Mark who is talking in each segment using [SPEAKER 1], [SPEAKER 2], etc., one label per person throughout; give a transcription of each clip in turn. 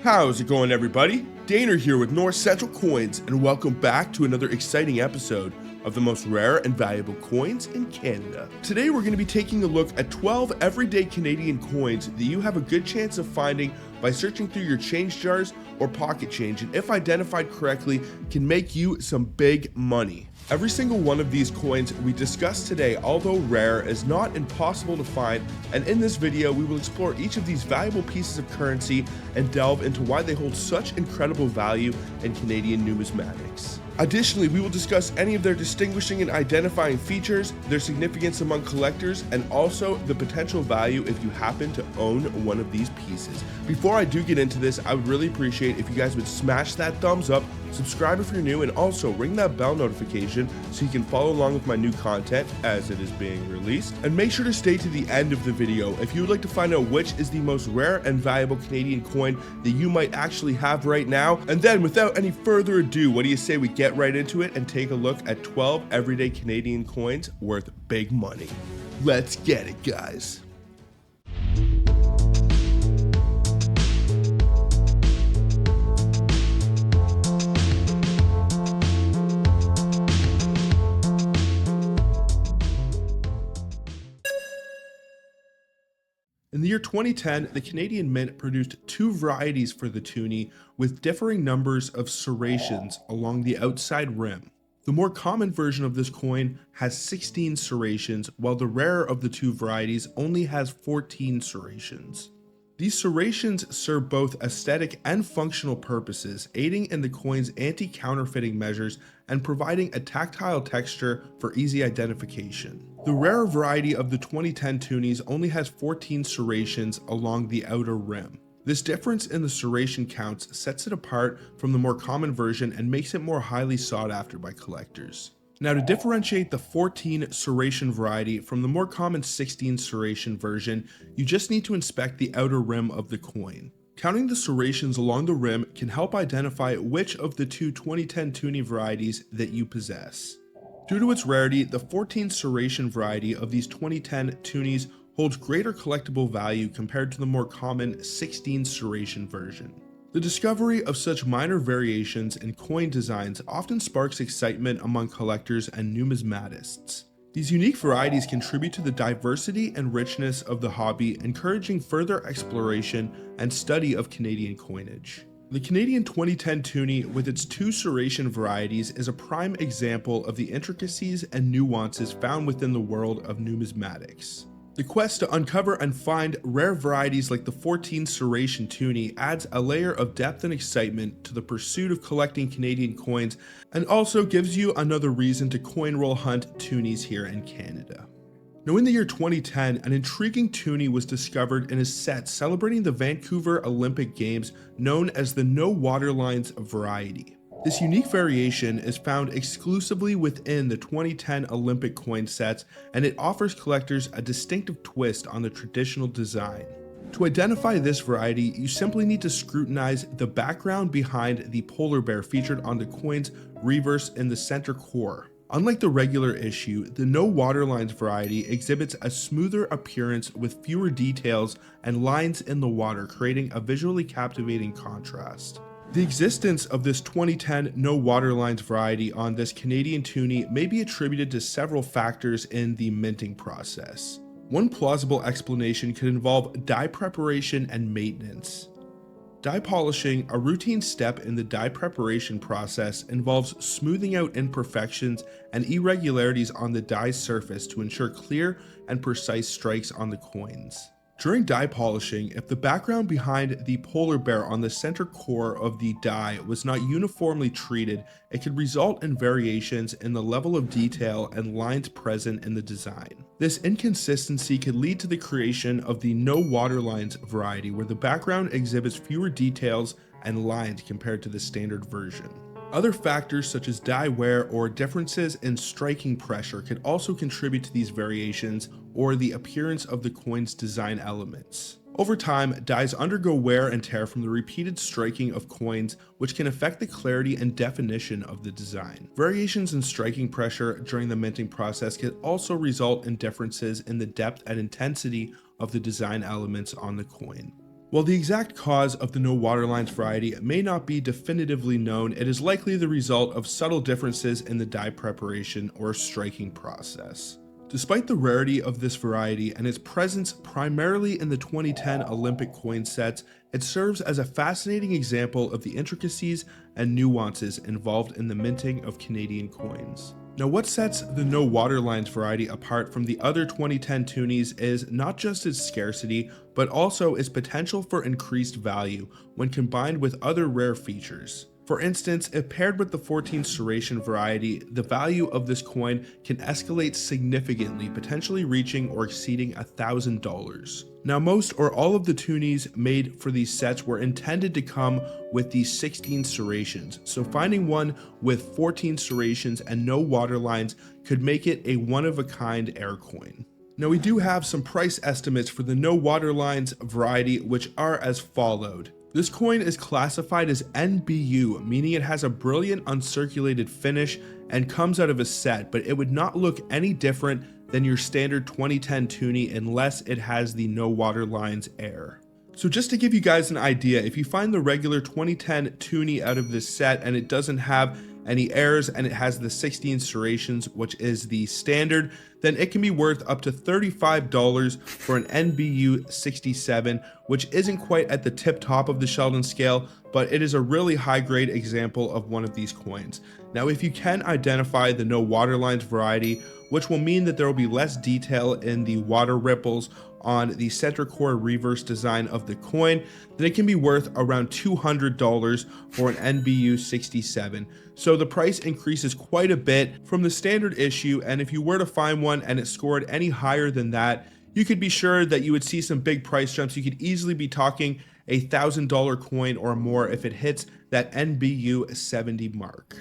[SPEAKER 1] How's it going, everybody? Daner here with North Central Coins, and welcome back to another exciting episode of the most rare and valuable coins in Canada. Today we're going to be taking a look at 12 everyday Canadian coins that you have a good chance of finding by searching through your change jars or pocket change, and if identified correctly, can make you some big money. Every single one of these coins we discuss today, although rare, is not impossible to find, and in this video we will explore each of these valuable pieces of currency and delve into why they hold such incredible value in Canadian numismatics. Additionally, we will discuss any of their distinguishing and identifying features, their significance among collectors, and also the potential value if you happen to own one of these pieces. Before I do get into this, I would really appreciate if you guys would smash that thumbs up, subscribe if you're new, and also ring that bell notification so you can follow along with my new content as it is being released. And make sure to stay to the end of the video if you would like to find out which is the most rare and valuable Canadian coin that you might actually have right now. And then without any further ado, what do you say we get right into it and take a look at 12 everyday Canadian coins worth big money. Let's get it, guys. In the year 2010, the Canadian Mint produced two varieties for the Toonie with differing numbers of serrations along the outside rim. The more common version of this coin has 16 serrations, while the rarer of the two varieties only has 14 serrations. These serrations serve both aesthetic and functional purposes, aiding in the coin's anti-counterfeiting measures and providing a tactile texture for easy identification. The rarer variety of the 2010 Toonies only has 14 serrations along the outer rim. This difference in the serration counts sets it apart from the more common version and makes it more highly sought after by collectors. Now, to differentiate the 14 serration variety from the more common 16 serration version, you just need to inspect the outer rim of the coin. Counting the serrations along the rim can help identify which of the two 2010 Toonie varieties that you possess. Due to its rarity, the 14 serration variety of these 2010 Toonies holds greater collectible value compared to the more common 16 serration version. The discovery of such minor variations in coin designs often sparks excitement among collectors and numismatists. These unique varieties contribute to the diversity and richness of the hobby, encouraging further exploration and study of Canadian coinage. The Canadian 2010 Toonie, with its two serration varieties, is a prime example of the intricacies and nuances found within the world of numismatics. The quest to uncover and find rare varieties like the 14 serration Toonie adds a layer of depth and excitement to the pursuit of collecting Canadian coins, and also gives you another reason to coin roll hunt Toonies here in Canada. Now, in the year 2010, an intriguing Toonie was discovered in a set celebrating the Vancouver Olympic Games known as the No Waterlines variety. This unique variation is found exclusively within the 2010 Olympic coin sets, and it offers collectors a distinctive twist on the traditional design. To identify this variety, you simply need to scrutinize the background behind the polar bear featured on the coin's reverse in the center core. Unlike the regular issue, the No Waterlines variety exhibits a smoother appearance with fewer details and lines in the water, creating a visually captivating contrast. The existence of this 2010 No Waterlines variety on this Canadian Toonie may be attributed to several factors in the minting process. One plausible explanation could involve dye preparation and maintenance. Dye polishing, a routine step in the dye preparation process, involves smoothing out imperfections and irregularities on the dye's surface to ensure clear and precise strikes on the coins. During dye polishing, if the background behind the polar bear on the center core of the dye was not uniformly treated, it could result in variations in the level of detail and lines present in the design. This inconsistency could lead to the creation of the No Waterlines variety, where the background exhibits fewer details and lines compared to the standard version. Other factors such as dye wear or differences in striking pressure could also contribute to these variations or the appearance of the coin's design elements. Over time, dyes undergo wear and tear from the repeated striking of coins, which can affect the clarity and definition of the design. Variations in striking pressure during the minting process can also result in differences in the depth and intensity of the design elements on the coin. While the exact cause of the no waterlines variety may not be definitively known, it is likely the result of subtle differences in the dye preparation or striking process. Despite the rarity of this variety and its presence primarily in the 2010 Olympic coin sets, it serves as a fascinating example of the intricacies and nuances involved in the minting of Canadian coins. Now, what sets the no waterlines variety apart from the other 2010 Toonies is not just its scarcity, but also its potential for increased value when combined with other rare features. For instance, if paired with the 14 serration variety, the value of this coin can escalate significantly, potentially reaching or exceeding $1,000. Now, most or all of the Toonies made for these sets were intended to come with these 16 serrations, so finding one with 14 serrations and no waterlines could make it a one-of-a-kind air coin. Now, we do have some price estimates for the no waterlines variety, which are as followed. This coin is classified as NBU, meaning it has a brilliant uncirculated finish and comes out of a set, but it would not look any different than your standard 2010 Toonie unless it has the no waterlines air. So just to give you guys an idea, if you find the regular 2010 Toonie out of this set and it doesn't have any airs and it has the 16 serrations, which is the standard, then it can be worth up to $35 for an NBU 67, which isn't quite at the tip top of the Sheldon scale, but it is a really high grade example of one of these coins. Now, if you can identify the no waterlines variety, which will mean that there will be less detail in the water ripples on the center core reverse design of the coin, then it can be worth around $200 for an NBU 67. So the price increases quite a bit from the standard issue, and if you were to find one and it scored any higher than that, you could be sure that you would see some big price jumps. You could easily be talking a $1,000 coin or more if it hits that NBU 70 mark.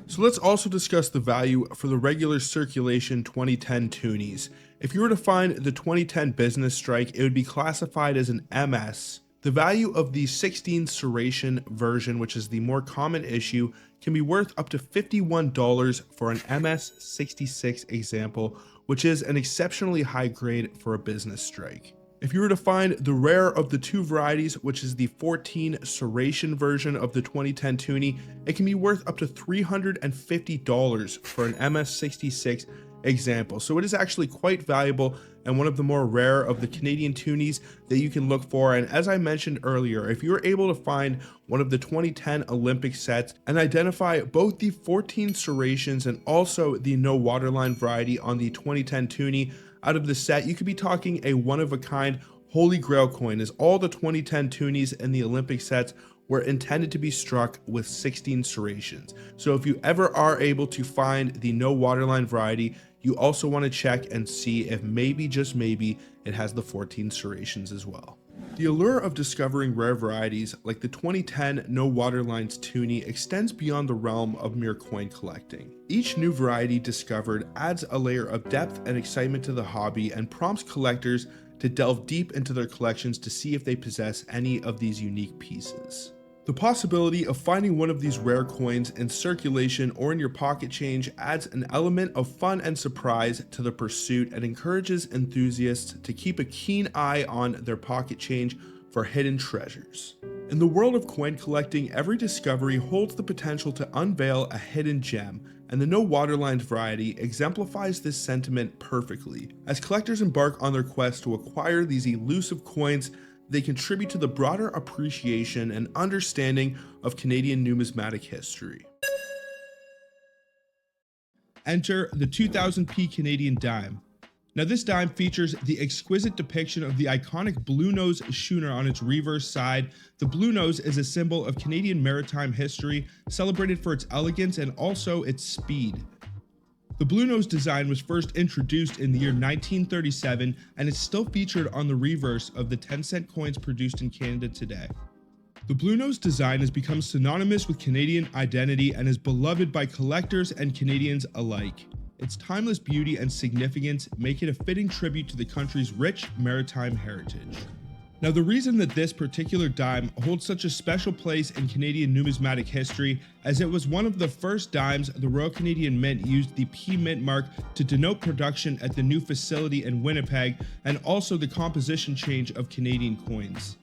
[SPEAKER 1] So let's also discuss the value for the regular circulation 2010 Toonies. If you were to find the 2010 business strike, it would be classified as an MS. The value of the 16 serration version, which is the more common issue, can be worth up to $51 for an MS 66 example, which is an exceptionally high grade for a business strike. If you were to find the rare of the two varieties, which is the 14 serration version of the 2010 Toonie, it can be worth up to $350 for an MS66 example. So it is actually quite valuable and one of the more rare of the Canadian Toonies that you can look for. And as I mentioned earlier, if you were able to find one of the 2010 Olympic sets and identify both the 14 serrations and also the no waterline variety on the 2010 Toonie out of the set, you could be talking a one-of-a-kind holy grail coin, as all the 2010 Toonies and the Olympic sets were intended to be struck with 16 serrations. So if you ever are able to find the no waterline variety, you also want to check and see if maybe, just maybe, it has the 14 serrations as well. The allure of discovering rare varieties like the 2010 No Waterlines Toonie extends beyond the realm of mere coin collecting. Each new variety discovered adds a layer of depth and excitement to the hobby and prompts collectors to delve deep into their collections to see if they possess any of these unique pieces. The possibility of finding one of these rare coins in circulation or in your pocket change adds an element of fun and surprise to the pursuit and encourages enthusiasts to keep a keen eye on their pocket change for hidden treasures. In the world of coin collecting, every discovery holds the potential to unveil a hidden gem, and the no waterlines variety exemplifies this sentiment perfectly. As collectors embark on their quest to acquire these elusive coins, they contribute to the broader appreciation and understanding of Canadian numismatic history. Enter the 2000p Canadian dime. Now, this dime features the exquisite depiction of the iconic blue nose schooner on its reverse side. The blue nose is a symbol of Canadian maritime history, celebrated for its elegance and also its speed. The blue nose design was first introduced in the year 1937 and is still featured on the reverse of the 10-cent coins produced in Canada today. The blue nose design has become synonymous with Canadian identity and is beloved by collectors and Canadians alike. Its timeless beauty and significance make it a fitting tribute to the country's rich maritime heritage. Now, the reason that this particular dime holds such a special place in Canadian numismatic history, as it was one of the first dimes the Royal Canadian Mint used the P Mint mark to denote production at the new facility in Winnipeg, and also the composition change of Canadian coins.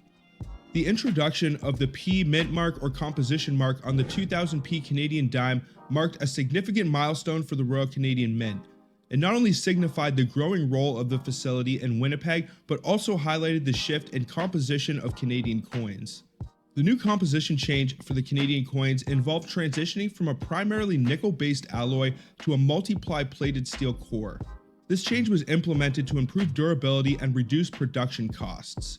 [SPEAKER 1] The introduction of the P mint mark or composition mark on the 2000p Canadian dime marked a significant milestone for the Royal Canadian Mint. It not only signified the growing role of the facility in Winnipeg, but also highlighted the shift in composition of Canadian coins. The new composition change for the Canadian coins involved transitioning from a primarily nickel-based alloy to a multiply plated steel core. This change was implemented to improve durability and reduce production costs.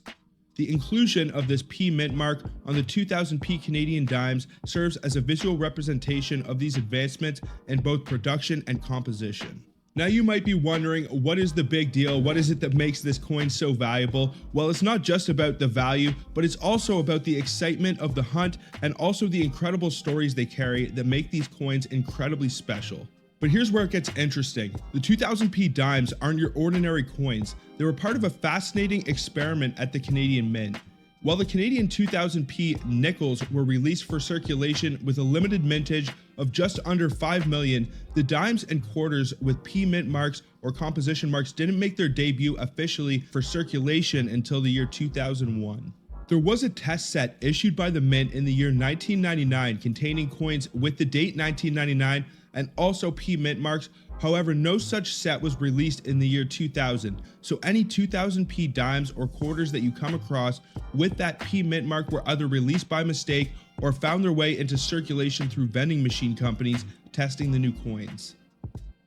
[SPEAKER 1] The inclusion of this P mint mark on the 2000p Canadian dimes serves as a visual representation of these advancements in both production and composition. Now you might be wondering, what is the big deal? What is it that makes this coin so valuable? Well, it's not just about the value, but it's also about the excitement of the hunt and also the incredible stories they carry that make these coins incredibly special. But here's where it gets interesting. The 2000p dimes aren't your ordinary coins. They were part of a fascinating experiment at the Canadian Mint. While the Canadian 2000p nickels were released for circulation with a limited mintage of just under 5 million, the dimes and quarters with P mint marks or composition marks didn't make their debut officially for circulation until the year 2001. There was a test set issued by the Mint in the year 1999 containing coins with the date 1999 and also P mint marks. However, no such set was released in the year 2000, so any 2000p dimes or quarters that you come across with that P mint mark were either released by mistake or found their way into circulation through vending machine companies testing the new coins.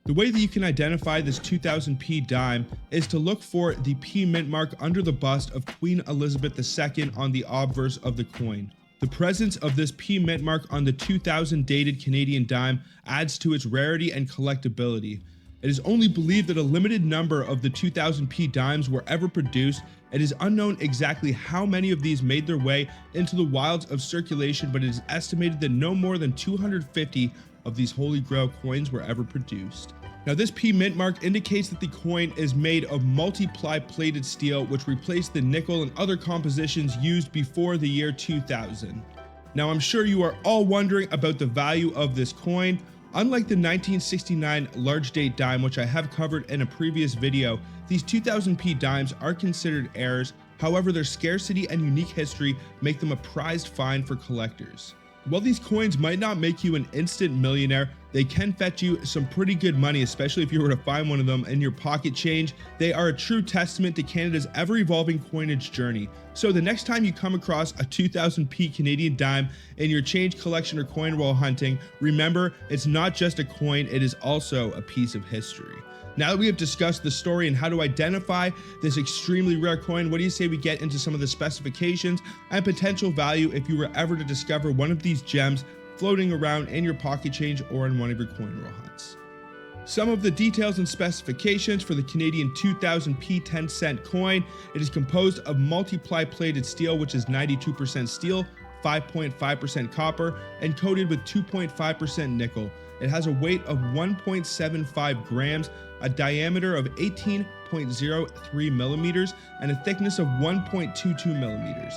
[SPEAKER 1] The way that you can identify this 2000p dime is to look for the P mint mark under the bust of Queen Elizabeth II on the obverse of the coin. The presence of this P mint mark on the 2000 dated Canadian dime adds to its rarity and collectability. It is only believed that a limited number of the 2000p dimes were ever produced. It is unknown exactly how many of these made their way into the wilds of circulation, but it is estimated that no more than 250 of these Holy Grail coins were ever produced. Now this P mint mark indicates that the coin is made of multiply plated steel, which replaced the nickel and other compositions used before the year 2000. Now I'm sure you are all wondering about the value of this coin. Unlike the 1969 large date dime, which I have covered in a previous video, these 2000p dimes are considered heirs. However, their scarcity and unique history make them a prized find for collectors. While these coins might not make you an instant millionaire, they can fetch you some pretty good money, especially if you were to find one of them in your pocket change. They are a true testament to Canada's ever-evolving coinage journey. So the next time you come across a 2000p Canadian dime in your change collection or coin while hunting, remember, it's not just a coin, it is also a piece of history. Now that we have discussed the story and how to identify this extremely rare coin, what do you say we get into some of the specifications and potential value if you were ever to discover one of these gems floating around in your pocket change or in one of your coin roll hunts? Some of the details and specifications for the Canadian 2000p 10-cent coin. It is composed of multiply plated steel, which is 92% steel, 5.5% copper, and coated with 2.5% nickel. It has a weight of 1.75 grams, a diameter of 18.03 millimeters, and a thickness of 1.22 millimeters.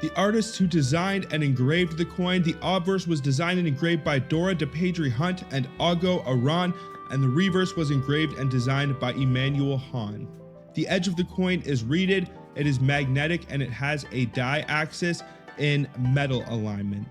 [SPEAKER 1] The artists who designed and engraved the coin, the obverse was designed and engraved by Dora de Pedri Hunt and Augo Aran, and the reverse was engraved and designed by Emmanuel Hahn. The edge of the coin is reeded, it is magnetic, and it has a die axis in metal alignment.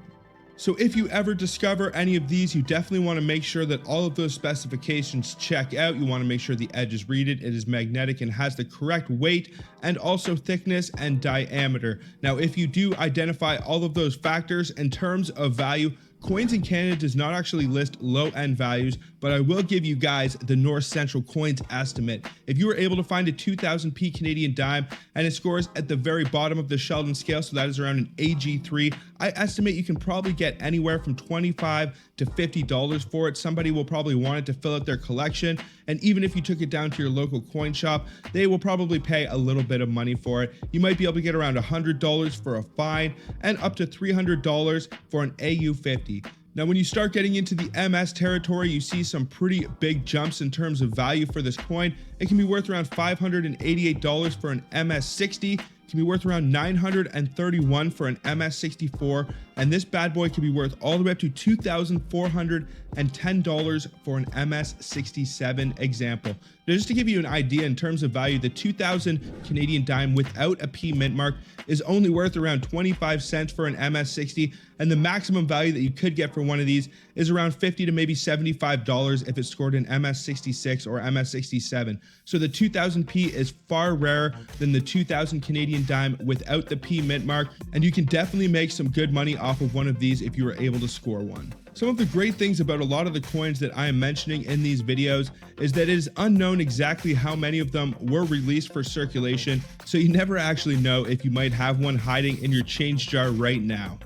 [SPEAKER 1] So if you ever discover any of these, you definitely want to make sure that all of those specifications check out. You want to make sure the edge is reeded, it is magnetic, and has the correct weight and also thickness and diameter. Now, if you do identify all of those factors in terms of value, Coins in Canada does not actually list low-end values, but I will give you guys the North Central Coins estimate. If you were able to find a 2000p Canadian dime and it scores at the very bottom of the Sheldon scale, so that is around an AG3, I estimate you can probably get anywhere from $25 to $50 for it. Somebody will probably want it to fill out their collection, and even if you took it down to your local coin shop, they will probably pay a little bit of money for it. You might be able to get around $100 for a fine and up to $300 for an AU50. Now, when you start getting into the MS territory, you see some pretty big jumps in terms of value for this coin. It can be worth around $588 for an MS60, can be worth around $931 for an MS64, and this bad boy can be worth all the way up to $2,410 for an MS67 example. Now, just to give you an idea in terms of value, the 2000 Canadian dime without a P mint mark is only worth around 25 cents for an MS60, and the maximum value that you could get for one of these is around $50 to maybe $75 if it's scored in MS66 or MS67. So the 2000 P is far rarer than the 2000 Canadian dime without the P mint mark, and you can definitely make some good money off of one of these if you were able to score one. Some of the great things about a lot of the coins that I am mentioning in these videos is that it is unknown exactly how many of them were released for circulation, so you never actually know if you might have one hiding in your change jar right now.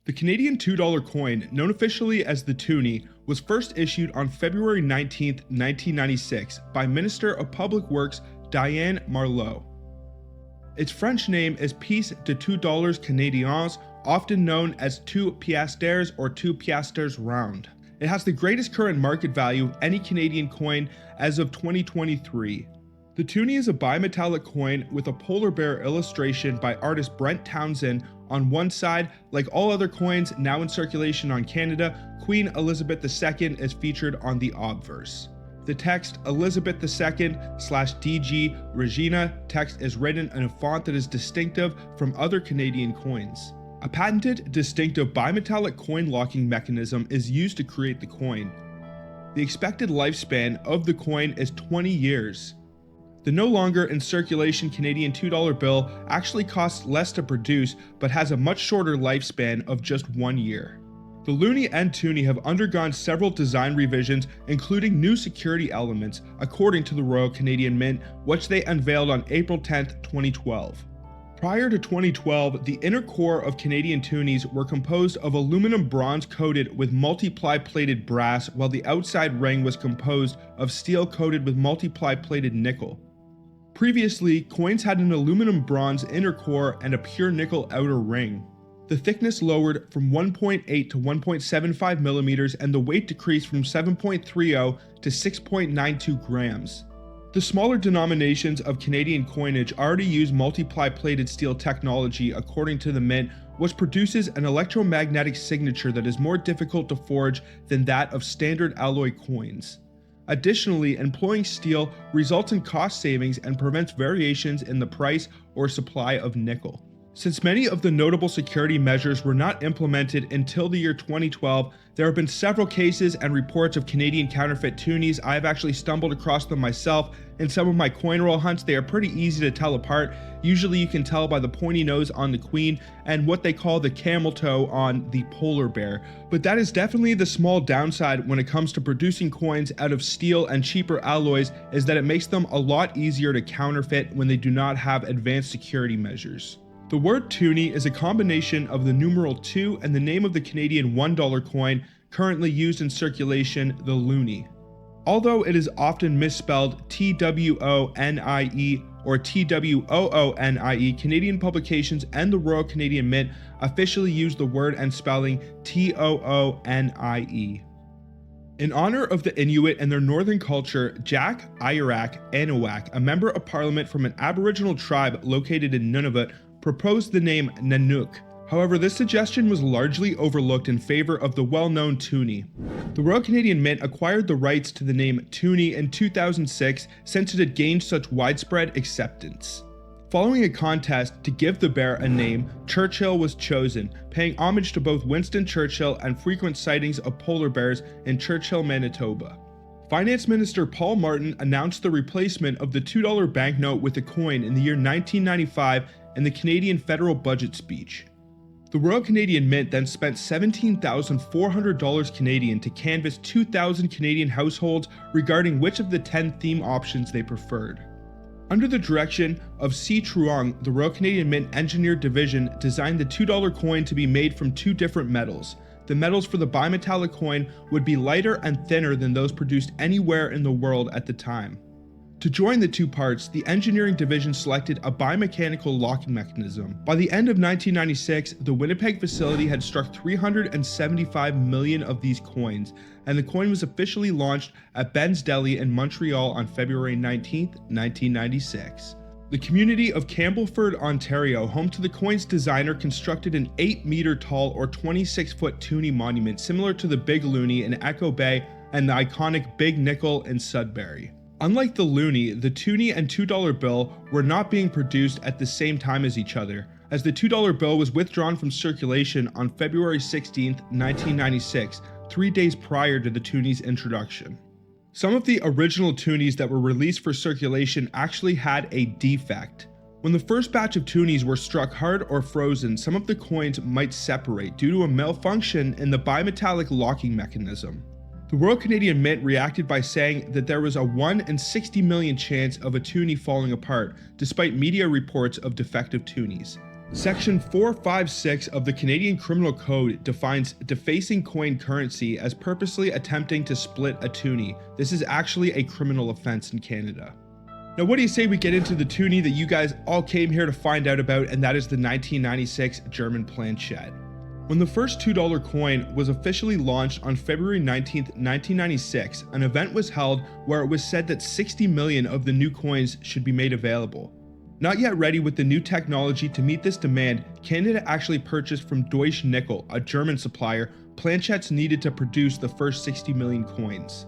[SPEAKER 1] The Canadian $2 coin, known officially as the Toonie, was first issued on February 19, 1996 by Minister of Public Works Diane Marleau. Its French name is Pièce de $2 Canadiens, often known as 2 piastres or 2 piastres round. It has the greatest current market value of any Canadian coin as of 2023. The Toonie is a bimetallic coin with a polar bear illustration by artist Brent Townsend on one side. Like all other coins now in circulation on Canada, Queen Elizabeth II is featured on the obverse. The text Elizabeth II/DG Regina text is written in a font that is distinctive from other Canadian coins. A patented, distinctive bimetallic coin locking mechanism is used to create the coin. The expected lifespan of the coin is 20 years. The no longer in circulation Canadian $2 bill actually costs less to produce but has a much shorter lifespan of just 1 year. The loonie and toonie have undergone several design revisions, including new security elements, according to the Royal Canadian Mint, which they unveiled on April 10, 2012. Prior to 2012, the inner core of Canadian toonies were composed of aluminum bronze coated with multiply plated brass, while the outside ring was composed of steel coated with multiply plated nickel. Previously, coins had an aluminum bronze inner core and a pure nickel outer ring. The thickness lowered from 1.8 to 1.75 millimeters, and the weight decreased from 7.30 to 6.92 grams. The smaller denominations of Canadian coinage already use multiply plated steel technology, according to the Mint, which produces an electromagnetic signature that is more difficult to forge than that of standard alloy coins. Additionally, employing steel results in cost savings and prevents variations in the price or supply of nickel. Since many of the notable security measures were not implemented until the year 2012, there have been several cases and reports of Canadian counterfeit toonies. I have actually stumbled across them myself in some of my coin roll hunts. They are pretty easy to tell apart. Usually you can tell by the pointy nose on the queen and what they call the camel toe on the polar bear. But that is definitely the small downside when it comes to producing coins out of steel and cheaper alloys, is that it makes them a lot easier to counterfeit when they do not have advanced security measures. The word toonie is a combination of the numeral 2 and the name of the Canadian $1 coin currently used in circulation, the loonie. Although it is often misspelled TWONIE or TWOONIE, Canadian publications and the Royal Canadian Mint officially use the word and spelling TOONIE. In honor of the Inuit and their northern culture, Jack Ierak Anahuac, a member of parliament from an Aboriginal tribe located in Nunavut, proposed the name Nanook. However, this suggestion was largely overlooked in favor of the well-known Toonie. The Royal Canadian Mint acquired the rights to the name Toonie in 2006 since it had gained such widespread acceptance. Following a contest to give the bear a name, Churchill was chosen, paying homage to both Winston Churchill and frequent sightings of polar bears in Churchill, Manitoba. Finance Minister Paul Martin announced the replacement of the $2 banknote with a coin in the year 1995 in the Canadian federal budget speech. The Royal Canadian Mint then spent $17,400 Canadian to canvass 2,000 Canadian households regarding which of the 10 theme options they preferred. Under the direction of C. Truong, the Royal Canadian Mint Engineer Division designed the $2 coin to be made from two different metals. The metals for the bimetallic coin would be lighter and thinner than those produced anywhere in the world at the time. To join the two parts, the engineering division selected a biomechanical locking mechanism. By the end of 1996, the Winnipeg facility had struck 375 million of these coins, and the coin was officially launched at Ben's Deli in Montreal on February 19, 1996. The community of Campbellford, Ontario, home to the coin's designer, constructed an 8-meter tall or 26-foot Toonie monument similar to the Big Loonie in Echo Bay and the iconic Big Nickel in Sudbury. Unlike the Loonie, the Toonie and $2 bill were not being produced at the same time as each other, as the $2 bill was withdrawn from circulation on February 16, 1996, 3 days prior to the Toonie's introduction. Some of the original Toonies that were released for circulation actually had a defect. When the first batch of Toonies were struck hard or frozen, some of the coins might separate due to a malfunction in the bimetallic locking mechanism. The Royal Canadian Mint reacted by saying that there was a 1 in 60 million chance of a Toonie falling apart, despite media reports of defective Toonies. Section 456 of the Canadian Criminal Code defines defacing coin currency as purposely attempting to split a Toonie. This is actually a criminal offense in Canada. Now, what do you say we get into the Toonie that you guys all came here to find out about, and that is the 1996 German planchette. When the first $2 coin was officially launched on February 19, 1996, an event was held where it was said that 60 million of the new coins should be made available. Not yet ready with the new technology to meet this demand, Canada actually purchased from Deutsche Nickel, a German supplier, planchettes needed to produce the first 60 million coins.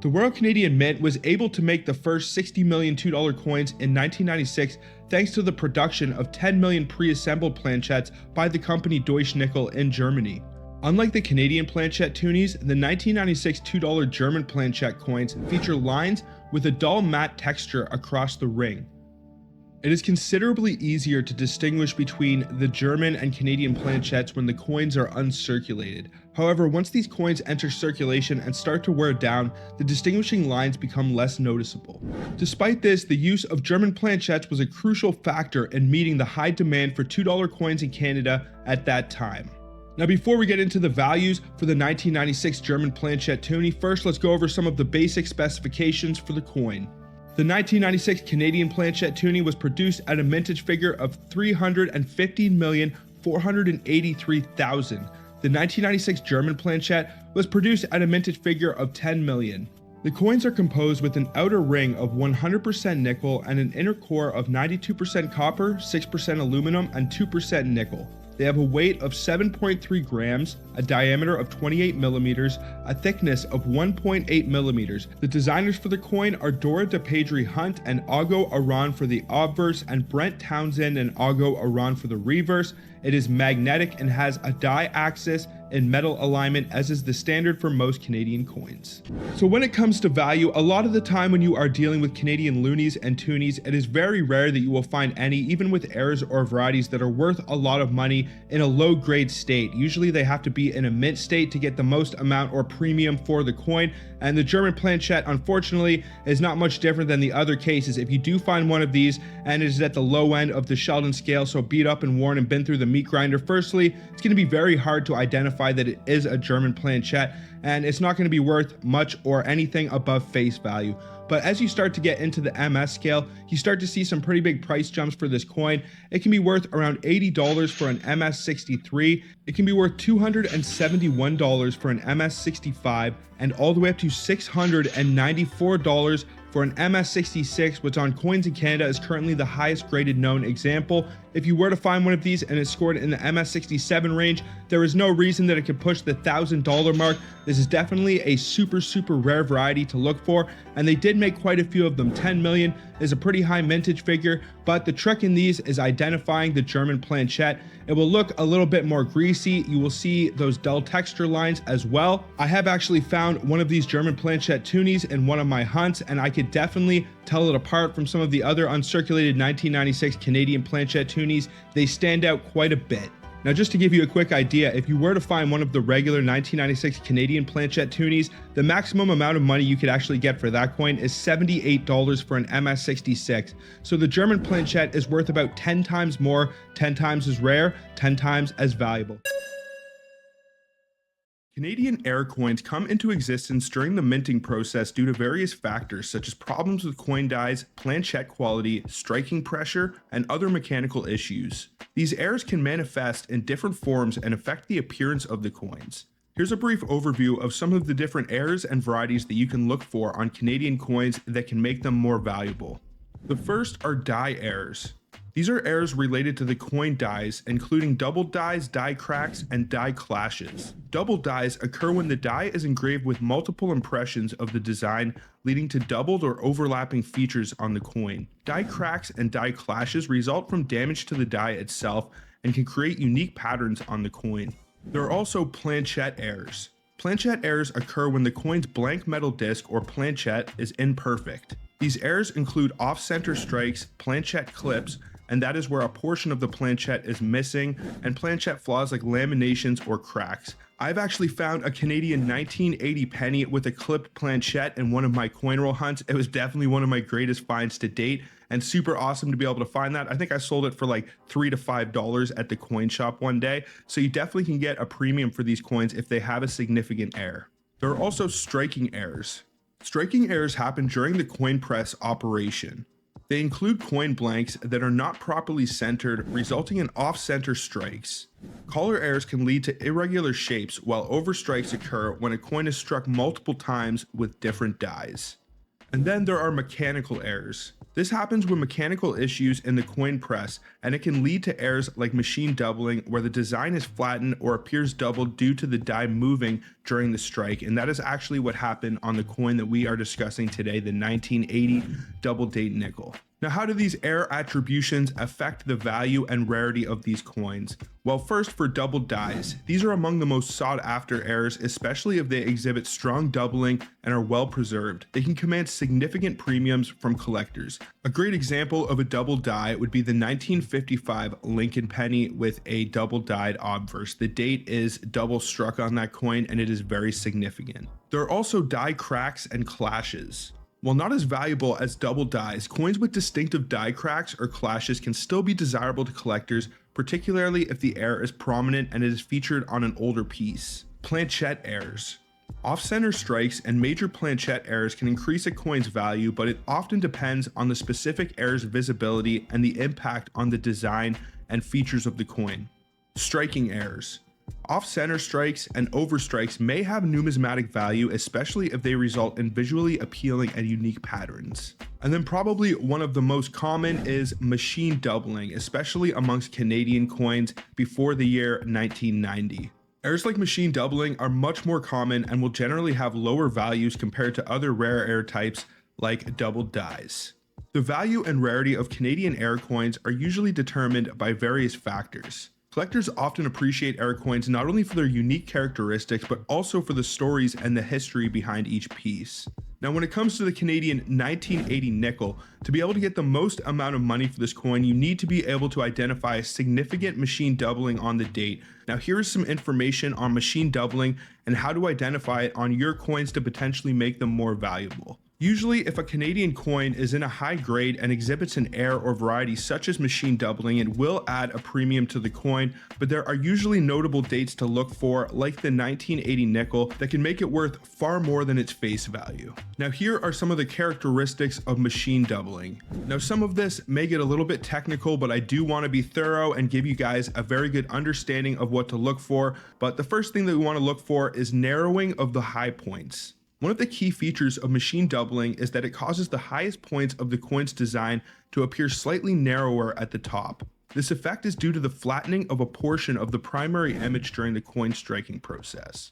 [SPEAKER 1] The Royal Canadian Mint was able to make the first 60 million $2 coins in 1996 thanks to the production of 10 million pre-assembled planchettes by the company Deutsche Nickel in Germany. Unlike the Canadian planchette Toonies, the 1996 $2 German planchette coins feature lines with a dull matte texture across the ring. It is considerably easier to distinguish between the German and Canadian planchettes when the coins are uncirculated. However, once these coins enter circulation and start to wear down, the distinguishing lines become less noticeable. Despite this, the use of German planchettes was a crucial factor in meeting the high demand for $2 coins in Canada at that time. Now, before we get into the values for the 1996 German planchette Toonie, first let's go over some of the basic specifications for the coin. The 1996 Canadian planchette Toonie was produced at a mintage figure of 315,483,000. The 1996 German planchette was produced at a mintage figure of 10 million. The coins are composed with an outer ring of 100% nickel and an inner core of 92% copper, 6% aluminum, and 2% nickel. They have a weight of 7.3 grams, a diameter of 28 millimeters, a thickness of 1.8 millimeters. The designers for the coin are Dora DePadre Hunt and Augo Aran for the obverse, and Brent Townsend and Augo Aran for the reverse. It is magnetic and has a die-axis in metal alignment, as is the standard for most Canadian coins. So when it comes to value, a lot of the time when you are dealing with Canadian loonies and toonies, it is very rare that you will find any, even with errors or varieties, that are worth a lot of money in a low grade state. Usually they have to be in a mint state to get the most amount or premium for the coin, and the German planchette, unfortunately, is not much different than the other cases. If you do find one of these and it is at the low end of the Sheldon scale, so beat up and worn and been through the meat grinder, firstly, it's going to be very hard to identify that it is a German planchette, and it's not going to be worth much or anything above face value. But as you start to get into the MS scale, you start to see some pretty big price jumps for this coin. It can be worth around $80 for an MS63, it can be worth $271 for an MS65, and all the way up to $694 for an MS66, which on Coins in Canada is currently the highest graded known example. If you were to find one of these and it's scored in the MS67 range, there is no reason that it could push the $1,000 mark. This is definitely a super rare variety to look for, and they did make quite a few of them. 10 million is a pretty high mintage figure, but the trick in these is identifying the German planchette. It will look a little bit more greasy. You will see those dull texture lines as well. I have actually found one of these German planchette Toonies in one of my hunts, and I could definitely tell it apart from some of the other uncirculated 1996 Canadian planchette Toonies. They stand out quite a bit. Now, just to give you a quick idea, if you were to find one of the regular 1996 Canadian planchette Toonies, the maximum amount of money you could actually get for that coin is $78 for an MS66. So the German planchette is worth about 10 times more, 10 times as rare, 10 times as valuable. Canadian air coins come into existence during the minting process due to various factors such as problems with coin dies, planchette quality, striking pressure, and other mechanical issues. These errors can manifest in different forms and affect the appearance of the coins. Here's a brief overview of some of the different errors and varieties that you can look for on Canadian coins that can make them more valuable. The first are die errors. These are errors related to the coin dies, including double dies, die cracks, and die clashes. Double dies occur when the die is engraved with multiple impressions of the design, leading to doubled or overlapping features on the coin. Die cracks and die clashes result from damage to the die itself and can create unique patterns on the coin. There are also planchette errors. Planchette errors occur when the coin's blank metal disc or planchette is imperfect. These errors include off-center strikes, planchette clips, and that is where a portion of the planchette is missing, and planchette flaws like laminations or cracks. I've actually found a Canadian 1980 penny with a clipped planchette in one of my coin roll hunts. It was definitely one of my greatest finds to date, and super awesome to be able to find that. I think I sold it for like $3 to $5 at the coin shop one day, so you definitely can get a premium for these coins if they have a significant error. There are also striking errors. Striking errors happen during the coin press operation. They include coin blanks that are not properly centered, resulting in off-center strikes. Collar errors can lead to irregular shapes, while overstrikes occur when a coin is struck multiple times with different dies. And then there are mechanical errors. This happens when mechanical issues in the coin press, and it can lead to errors like machine doubling, where the design is flattened or appears doubled due to the die moving during the strike, and that is actually what happened on the coin that we are discussing today, the 1980 double date nickel. Now, how do these error attributions affect the value and rarity of these coins? Well, first, for double dies, these are among the most sought after errors, especially if they exhibit strong doubling and are well preserved. They can command significant premiums from collectors. A great example of a double die would be the 1955 Lincoln penny with a double dyed obverse. The date is double struck on that coin, and it is very significant. There are also die cracks and clashes. While not as valuable as double dies, coins with distinctive die cracks or clashes can still be desirable to collectors, particularly if the error is prominent and it is featured on an older piece. Planchette errors. Off-center strikes and major planchette errors can increase a coin's value, but it often depends on the specific error's visibility and the impact on the design and features of the coin. Striking errors. Off-center strikes and overstrikes may have numismatic value, especially if they result in visually appealing and unique patterns. And then probably one of the most common is machine doubling, especially amongst Canadian coins before the year 1990. Errors like machine doubling are much more common and will generally have lower values compared to other rare error types like double dies. The value and rarity of Canadian error coins are usually determined by various factors. Collectors often appreciate error coins not only for their unique characteristics, but also for the stories and the history behind each piece. Now, when it comes to the Canadian 1980 nickel, to be able to get the most amount of money for this coin, you need to be able to identify significant machine doubling on the date. Now, here is some information on machine doubling and how to identify it on your coins to potentially make them more valuable. Usually, if a Canadian coin is in a high grade and exhibits an error or variety such as machine doubling, it will add a premium to the coin, but there are usually notable dates to look for, like the 1980 nickel, that can make it worth far more than its face value. Now, here are some of the characteristics of machine doubling. Now, some of this may get a little bit technical, but I do want to be thorough and give you guys a very good understanding of what to look for. But the first thing that we want to look for is narrowing of the high points. One of the key features of machine doubling is that it causes the highest points of the coin's design to appear slightly narrower at the top. This effect is due to the flattening of a portion of the primary image during the coin striking process.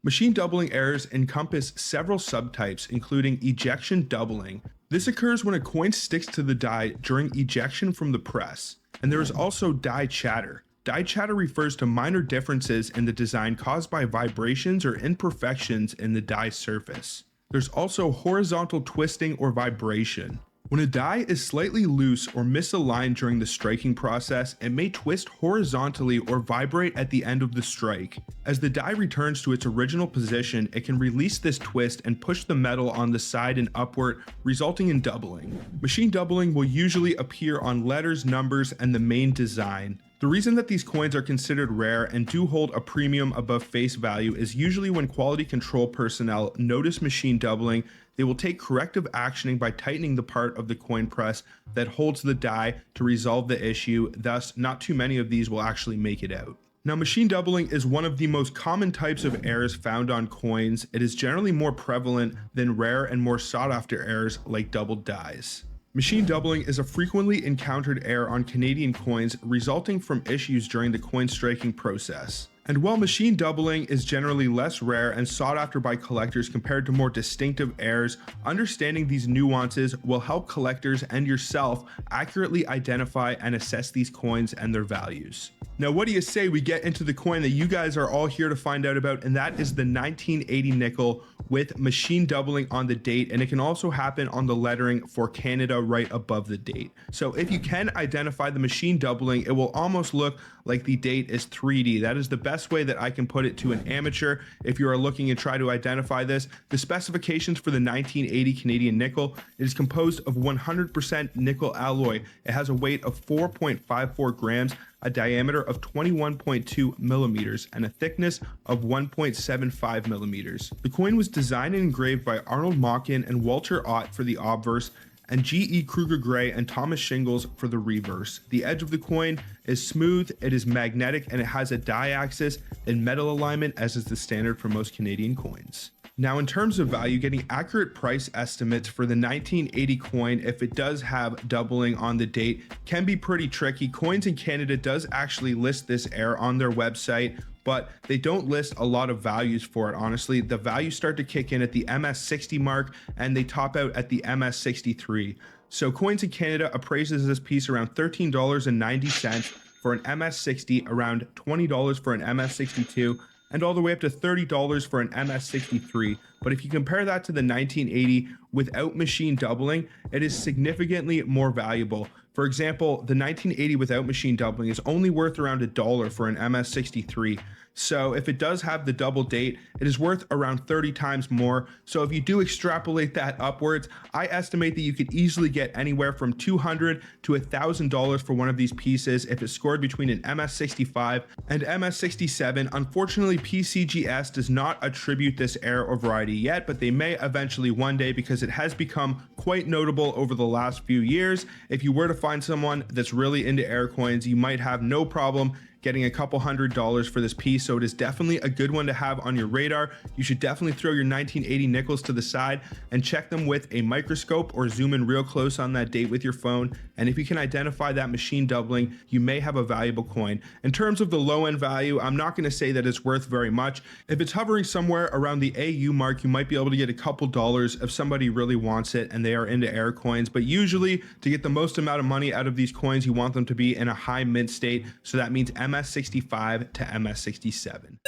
[SPEAKER 1] Machine doubling errors encompass several subtypes, including ejection doubling. This occurs when a coin sticks to the die during ejection from the press. And there is also die chatter. Die chatter refers to minor differences in the design caused by vibrations or imperfections in the die surface. There's also horizontal twisting or vibration. When a die is slightly loose or misaligned during the striking process, it may twist horizontally or vibrate at the end of the strike. As the die returns to its original position, it can release this twist and push the metal on the side and upward, resulting in doubling. Machine doubling will usually appear on letters, numbers, and the main design. The reason that these coins are considered rare and do hold a premium above face value is usually when quality control personnel notice machine doubling, they will take corrective actioning by tightening the part of the coin press that holds the die to resolve the issue, thus not too many of these will actually make it out. Now, machine doubling is one of the most common types of errors found on coins. It is generally more prevalent than rare and more sought after errors like doubled dies. Machine doubling is a frequently encountered error on Canadian coins resulting from issues during the coin striking process. And while machine doubling is generally less rare and sought after by collectors compared to more distinctive errors, understanding these nuances will help collectors and yourself accurately identify and assess these coins and their values. Now, what do you say we get into the coin that you guys are all here to find out about, and that is the 1980 nickel with machine doubling on the date, and it can also happen on the lettering for Canada right above the date. So if you can identify the machine doubling, it will almost look like the date is 3D. That is the best way that I can put it to an amateur if you are looking to try to identify this. The specifications for the 1980 Canadian nickel, it is composed of 100% nickel alloy. It has a weight of 4.54 grams, a diameter of 21.2 millimeters, and a thickness of 1.75 millimeters. The coin was designed and engraved by Arnold Mockin and Walter Ott for the obverse, and G.E. Kruger Gray and Thomas Shingles for the reverse. The edge of the coin is smooth, it is magnetic, and it has a die axis and metal alignment, as is the standard for most Canadian coins. Now, in terms of value, getting accurate price estimates for the 1980 coin, if it does have doubling on the date, can be pretty tricky. Coins in Canada does actually list this error on their website, but they don't list a lot of values for it, honestly. The values start to kick in at the MS60 mark, and they top out at the MS63. So Coins in Canada appraises this piece around $13.90 for an MS60, around $20 for an MS62, and all the way up to $30 for an MS63. But if you compare that to the 1980 without machine doubling, it is significantly more valuable. For example, the 1980 without machine doubling is only worth around $1 for an MS63. So if it does have the double date, it is worth around 30 times more. So if you do extrapolate that upwards, I estimate that you could easily get anywhere from $200 to $1,000 for one of these pieces if it's scored between an MS65 and MS67. Unfortunately, PCGS does not attribute this error or variety yet, but they may eventually one day because it has become quite notable over the last few years. If you were to find someone that's really into error coins, you might have no problem getting a couple $100s for this piece. So it is definitely a good one to have on your radar. You should definitely throw your 1980 nickels to the side and check them with a microscope or zoom in real close on that date with your phone. And if you can identify that machine doubling, you may have a valuable coin. In terms of the low end value, I'm not going to say that it's worth very much. If it's hovering somewhere around the AU mark, you might be able to get a couple dollars if somebody really wants it and they are into error coins. But usually to get the most amount of money out of these coins, you want them to be in a high mint state. So that means MS65 to MS67.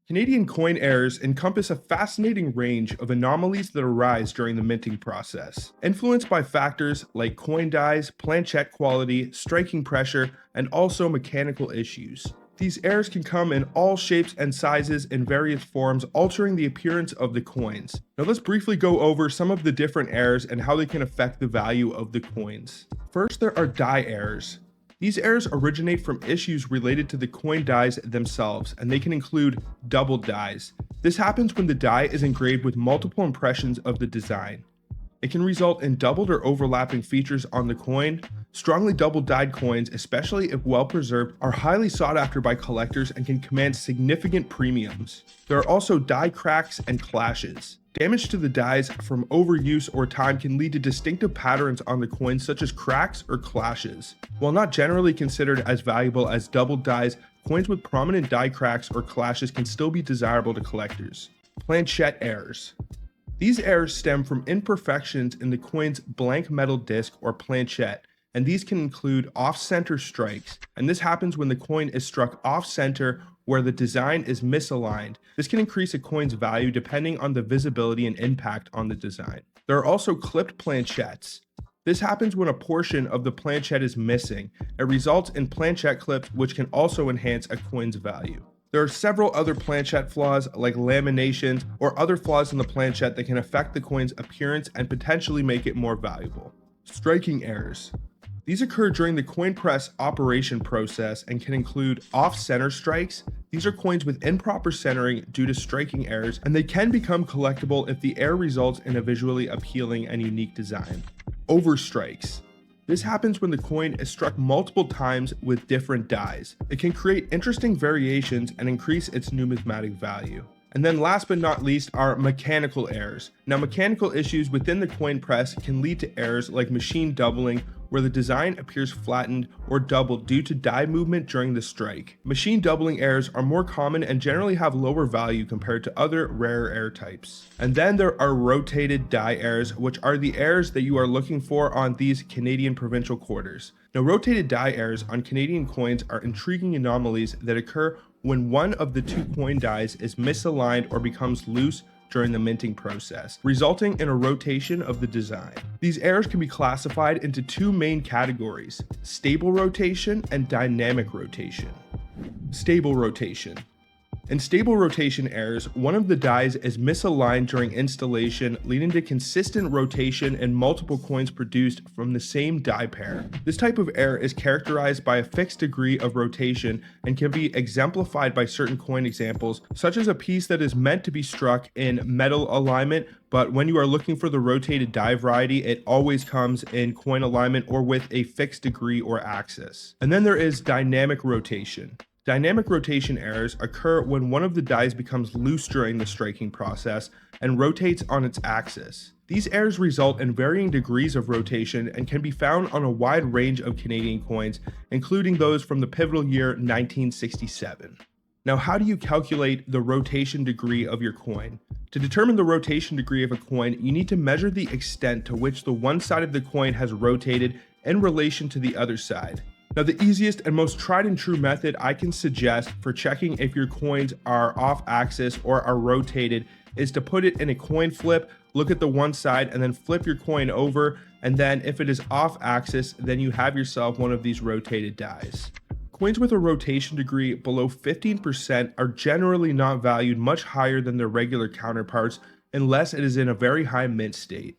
[SPEAKER 1] Canadian coin errors encompass a fascinating range of anomalies that arise during the minting process, influenced by factors like coin dies, planchette quality, striking pressure, and also mechanical issues. These errors can come in all shapes and sizes in various forms, altering the appearance of the coins. Now let's briefly go over some of the different errors and how they can affect the value of the coins. First, there are die errors. These errors originate from issues related to the coin dies themselves, and they can include double dies. This happens when the die is engraved with multiple impressions of the design. It can result in doubled or overlapping features on the coin. Strongly double dyed coins, especially if well preserved, are highly sought after by collectors and can command significant premiums. There are also die cracks and clashes. Damage to the dies from overuse or time can lead to distinctive patterns on the coin, such as cracks or clashes. While not generally considered as valuable as doubled dies, coins with prominent die cracks or clashes can still be desirable to collectors. Planchette errors. These errors stem from imperfections in the coin's blank metal disc or planchette, and these can include off-center strikes, and this happens when the coin is struck off-center where the design is misaligned. This can increase a coin's value depending on the visibility and impact on the design. There are also clipped planchettes. This happens when a portion of the planchette is missing. It results in planchette clips, which can also enhance a coin's value. There are several other planchette flaws like laminations or other flaws in the planchette that can affect the coin's appearance and potentially make it more valuable. Striking errors. These occur during the coin press operation process and can include off-center strikes. These are coins with improper centering due to striking errors, and they can become collectible if the error results in a visually appealing and unique design. Overstrikes. This happens when the coin is struck multiple times with different dies. It can create interesting variations and increase its numismatic value. And then last but not least are mechanical errors. Now, mechanical issues within the coin press can lead to errors like machine doubling, where the design appears flattened or doubled due to die movement during the strike. Machine doubling errors are more common and generally have lower value compared to other rarer error types. And then there are rotated die errors, which are the errors that you are looking for on these Canadian provincial quarters. Now, rotated die errors on Canadian coins are intriguing anomalies that occur when one of the two coin dies is misaligned or becomes loose during the minting process, resulting in a rotation of the design. These errors can be classified into two main categories: stable rotation and dynamic rotation. Stable rotation. In stable rotation errors, one of the dies is misaligned during installation, leading to consistent rotation in multiple coins produced from the same die pair. This type of error is characterized by a fixed degree of rotation and can be exemplified by certain coin examples, such as a piece that is meant to be struck in metal alignment, but when you are looking for the rotated die variety, it always comes in coin alignment or with a fixed degree or axis. And then there is dynamic rotation. Dynamic rotation errors occur when one of the dies becomes loose during the striking process and rotates on its axis. These errors result in varying degrees of rotation and can be found on a wide range of Canadian coins, including those from the pivotal year 1967. Now, how do you calculate the rotation degree of your coin? To determine the rotation degree of a coin, you need to measure the extent to which the one side of the coin has rotated in relation to the other side. Now, the easiest and most tried and true method I can suggest for checking if your coins are off axis or are rotated is to put it in a coin flip, look at the one side, and then flip your coin over. And then if it is off axis, then you have yourself one of these rotated dies. Coins with a rotation degree below 15% are generally not valued much higher than their regular counterparts unless it is in a very high mint state.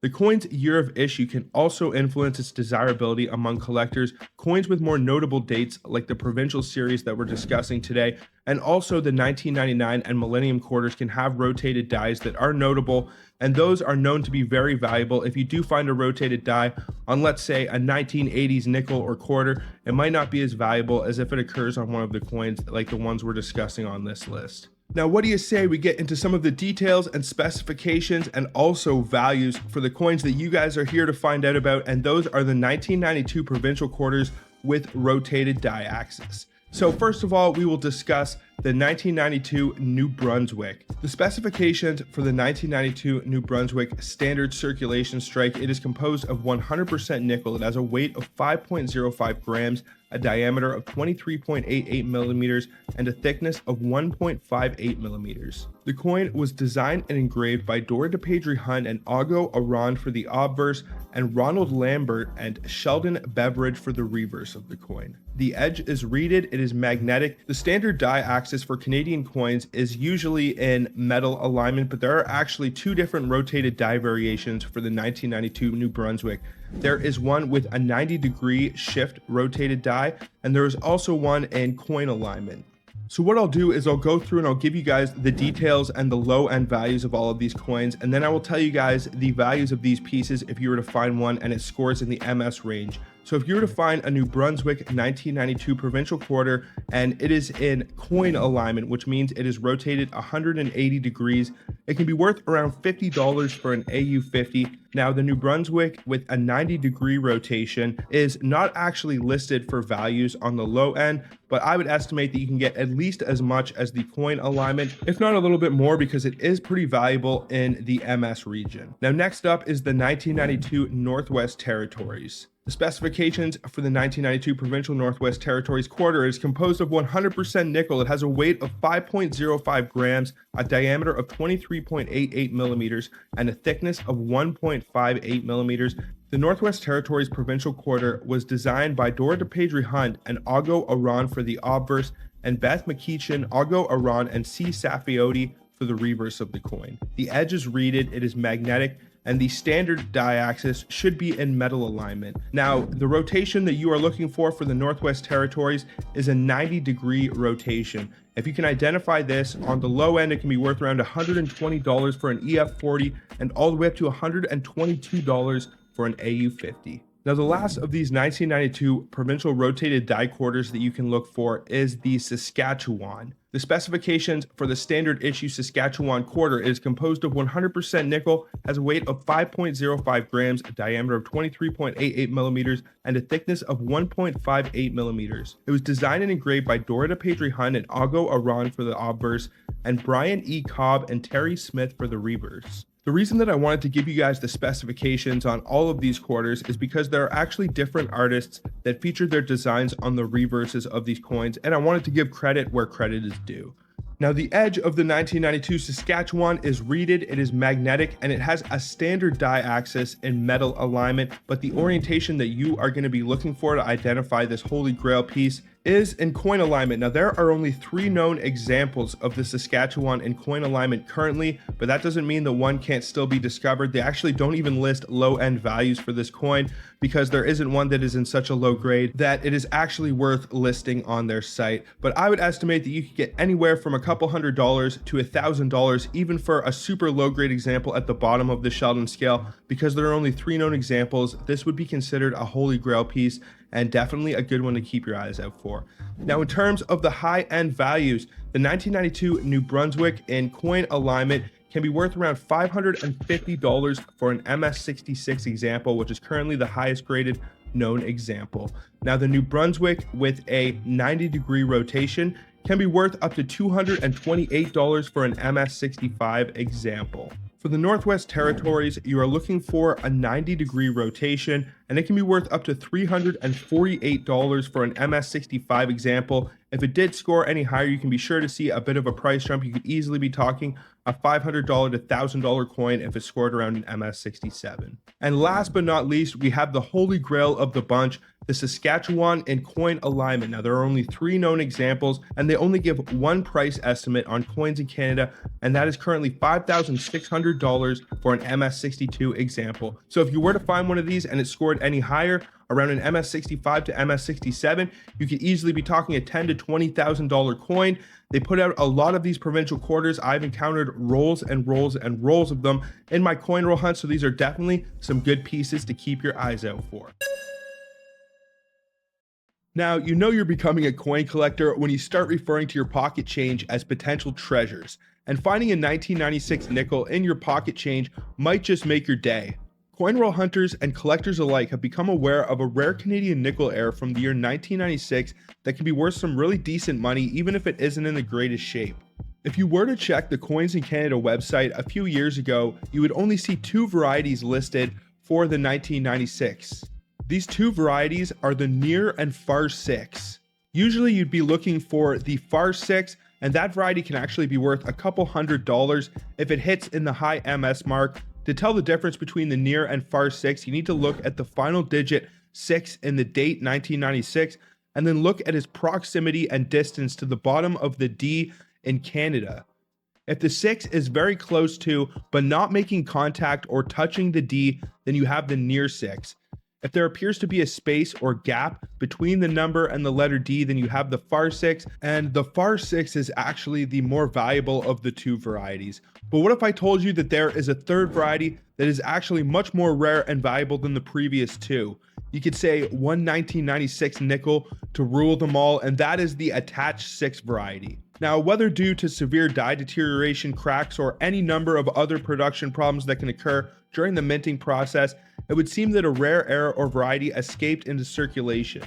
[SPEAKER 1] The coin's year of issue can also influence its desirability among collectors. Coins with more notable dates, like the provincial series that we're discussing today, and also the 1999 and Millennium quarters, can have rotated dies that are notable, and those are known to be very valuable. If you do find a rotated die on, let's say, a 1980s nickel or quarter, it might not be as valuable as if it occurs on one of the coins like the ones we're discussing on this list. Now, what do you say we get into some of the details and specifications and also values for the coins that you guys are here to find out about, and those are the 1992 provincial quarters with rotated die axis. So first of all, we will discuss the 1992 New Brunswick. The specifications for the 1992 New Brunswick standard circulation strike: it is composed of 100% nickel. It has a weight of 5.05 grams, a diameter of 23.88 millimeters, and a thickness of 1.58 millimeters. The coin was designed and engraved by Dora DePadre Hunt and Augo Aran for the obverse, and Ronald Lambert and Sheldon Beveridge for the reverse of the coin. The edge is reeded, it is magnetic. The standard die axis for Canadian coins is usually in metal alignment, but there are actually two different rotated die variations for the 1992 New Brunswick. There is one with a 90-degree shift rotated die, and there is also one in coin alignment. So what I'll do is I'll go through and I'll give you guys the details and the low end values of all of these coins, and then I will tell you guys the values of these pieces if you were to find one and it scores in the MS range. So if you were to find a New Brunswick 1992 provincial quarter and it is in coin alignment, which means it is rotated 180 degrees, it can be worth around $50 for an AU50. Now, the New Brunswick with a 90-degree rotation is not actually listed for values on the low end, but I would estimate that you can get at least as much as the coin alignment, if not a little bit more, because it is pretty valuable in the MS region. Now, next up is the 1992 Northwest Territories. The specifications for the 1992 Provincial Northwest Territories quarter is composed of 100% nickel. It has a weight of 5.05 grams, a diameter of 23.88 millimeters, and a thickness of 1.58 millimeters. The Northwest Territories Provincial quarter was designed by Dora DePadre Hunt and Augo Aran for the obverse, and Beth McEachin, Augo Aran, and C. Saffioti for the reverse of the coin. The edge is reeded, it is magnetic, and the standard die axis should be in metal alignment. Now, the rotation that you are looking for the Northwest Territories is a 90-degree rotation. If you can identify this, on the low end, it can be worth around $120 for an EF40 and all the way up to $122 for an AU50. Now, the last of these 1992 provincial rotated die quarters that you can look for is the Saskatchewan. The specifications for the standard issue Saskatchewan quarter is composed of 100% nickel, has a weight of 5.05 grams, a diameter of 23.88 millimeters, and a thickness of 1.58 millimeters. It was designed and engraved by Dorita Patry Hunt and Ago Aran for the obverse, and Brian E. Cobb and Terry Smith for the reverse. The reason that I wanted to give you guys the specifications on all of these quarters is because there are actually different artists that featured their designs on the reverses of these coins, and I wanted to give credit where credit is due. Now, the edge of the 1992 Saskatchewan is reeded, it is magnetic, and it has a standard die axis in metal alignment, but the orientation that you are going to be looking for to identify this holy grail piece is in coin alignment. Now, there are only 3 known examples of the Saskatchewan in coin alignment currently, but that doesn't mean that one can't still be discovered. They actually don't even list low-end values for this coin because there isn't one that is in such a low grade that it is actually worth listing on their site. But I would estimate that you could get anywhere from a couple $100 to $1,000 even for a super low grade example at the bottom of the Sheldon scale. Because there are only 3 known examples, this would be considered a holy grail piece and definitely a good one to keep your eyes out for. Now, in terms of the high-end values, the 1992 New Brunswick in coin alignment can be worth around $550 for an MS66 example, which is currently the highest graded known example. Now, the New Brunswick with a 90-degree rotation can be worth up to $228 for an MS65 example. For the Northwest Territories, you are looking for a 90-degree rotation, and it can be worth up to $348 for an MS65 example. If it did score any higher, you can be sure to see a bit of a price jump. You could easily be talking a $500 to $1,000 coin if it scored around an MS67. And last but not least, we have the holy grail of the bunch, the Saskatchewan in coin alignment. Now, there are only 3 known examples, and they only give one price estimate on coins in Canada, and that is currently $5,600 for an MS62 example. So if you were to find one of these and it scored any higher, around an MS65 to MS67, you could easily be talking a $10,000 to $20,000 coin. They put out a lot of these provincial quarters. I've encountered rolls and rolls and rolls of them in my coin roll hunt, so these are definitely some good pieces to keep your eyes out for. Now, you know you're becoming a coin collector when you start referring to your pocket change as potential treasures, and finding a 1996 nickel in your pocket change might just make your day. Coin roll hunters and collectors alike have become aware of a rare Canadian nickel heir from the year 1996 that can be worth some really decent money even if it isn't in the greatest shape. If you were to check the Coins in Canada website a few years ago, you would only see 2 varieties listed for the 1996. These 2 varieties are the near and far 6. Usually you'd be looking for the far 6, and that variety can actually be worth a couple $100 if it hits in the high MS mark. To tell the difference between the near and far 6, you need to look at the final digit 6 in the date 1996, and then look at its proximity and distance to the bottom of the D in Canada. If the 6 is very close to, but not making contact or touching the D, then you have the near 6. If there appears to be a space or gap between the number and the letter D, then you have the far 6, and the far 6 is actually the more valuable of the 2 varieties. But what if I told you that there is a third variety that is actually much more rare and valuable than the previous 2? You could say one 1996 nickel to rule them all, and that is the attached 6 variety. Now, whether due to severe die deterioration, cracks, or any number of other production problems that can occur during the minting process, it would seem that a rare error or variety escaped into circulation.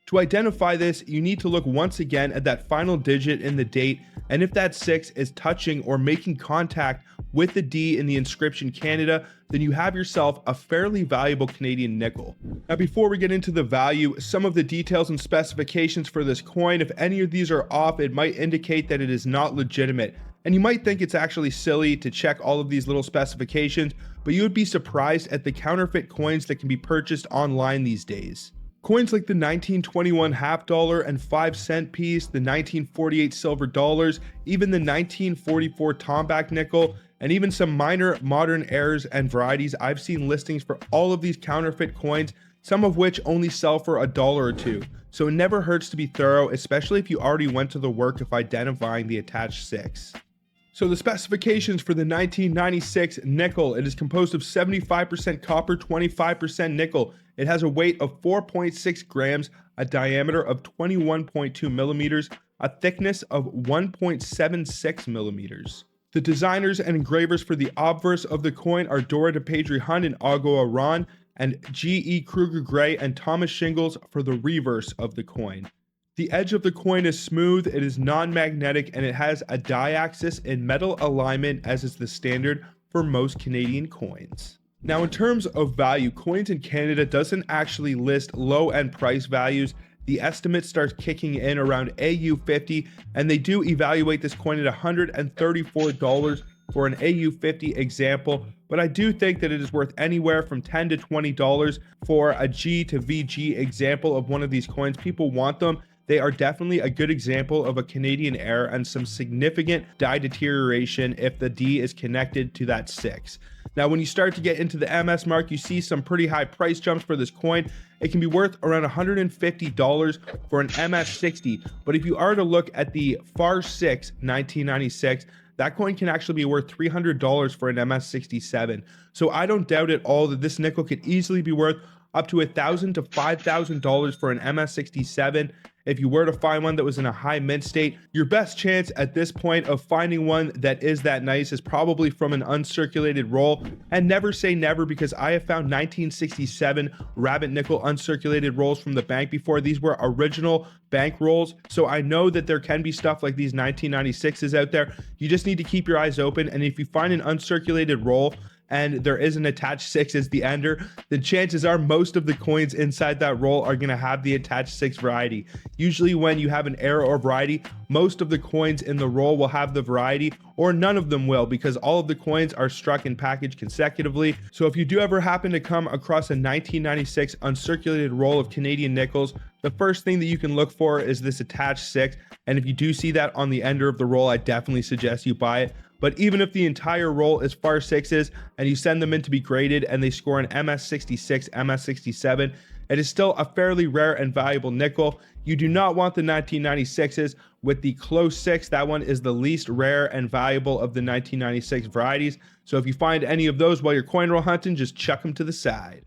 [SPEAKER 1] To identify this, you need to look once again at that final digit in the date, and if that 6 is touching or making contact with the D in the inscription Canada, then you have yourself a fairly valuable Canadian nickel. Now, before we get into the value, some of the details and specifications for this coin, if any of these are off, it might indicate that it is not legitimate. And you might think it's actually silly to check all of these little specifications, but you would be surprised at the counterfeit coins that can be purchased online these days. Coins like the 1921 half dollar and 5-cent piece, the 1948 silver dollars, even the 1944 Tomback nickel, and even some minor modern errors and varieties. I've seen listings for all of these counterfeit coins, some of which only sell for $1 or $2. So it never hurts to be thorough, especially if you already went to the work of identifying the attached 6. So the specifications for the 1996 nickel: it is composed of 75% copper, 25% nickel. It has a weight of 4.6 grams, a diameter of 21.2 millimeters, a thickness of 1.76 millimeters. The designers and engravers for the obverse of the coin are Dora de Pedri Hunt and Ago Aran, and G.E. Kruger Gray and Thomas Shingles for the reverse of the coin. The edge of the coin is smooth, it is non-magnetic, and it has a diaxis in metal alignment, as is the standard for most Canadian coins. Now, in terms of value, Coins in Canada doesn't actually list low-end price values. The estimate starts kicking in around AU50, and they do evaluate this coin at $134 for an AU50 example, but I do think that it is worth anywhere from $10 to $20 for a G to VG example of one of these coins. People want them. They are definitely a good example of a Canadian error and some significant die deterioration if the D is connected to that 6. Now, when you start to get into the MS mark, you see some pretty high price jumps for this coin. It can be worth around $150 for an MS60, but if you are to look at the FAR 6 1996, that coin can actually be worth $300 for an MS67. So I don't doubt at all that this nickel could easily be worth up to $1,000 to $5,000 for an MS67. If you were to find one that was in a high mint state, your best chance at this point of finding one that is that nice is probably from an uncirculated roll. And never say never, because I have found 1967 rabbit nickel uncirculated rolls from the bank before. These were original bank rolls, so I know that there can be stuff like these 1996s out there. You just need to keep your eyes open, and if you find an uncirculated roll and there is an attached 6 as the ender, then chances are most of the coins inside that roll are going to have the attached 6 variety. Usually when you have an error or variety, most of the coins in the roll will have the variety, or none of them will, because all of the coins are struck and packaged consecutively. So if you do ever happen to come across a 1996 uncirculated roll of Canadian nickels, the first thing that you can look for is this attached 6, and if you do see that on the ender of the roll, I definitely suggest you buy it. But even if the entire roll is FAR 6s and you send them in to be graded and they score an MS66, MS67, it is still a fairly rare and valuable nickel. You do not want the 1996s with the close 6. That one is the least rare and valuable of the 1996 varieties. So if you find any of those while you're coin roll hunting, just chuck them to the side.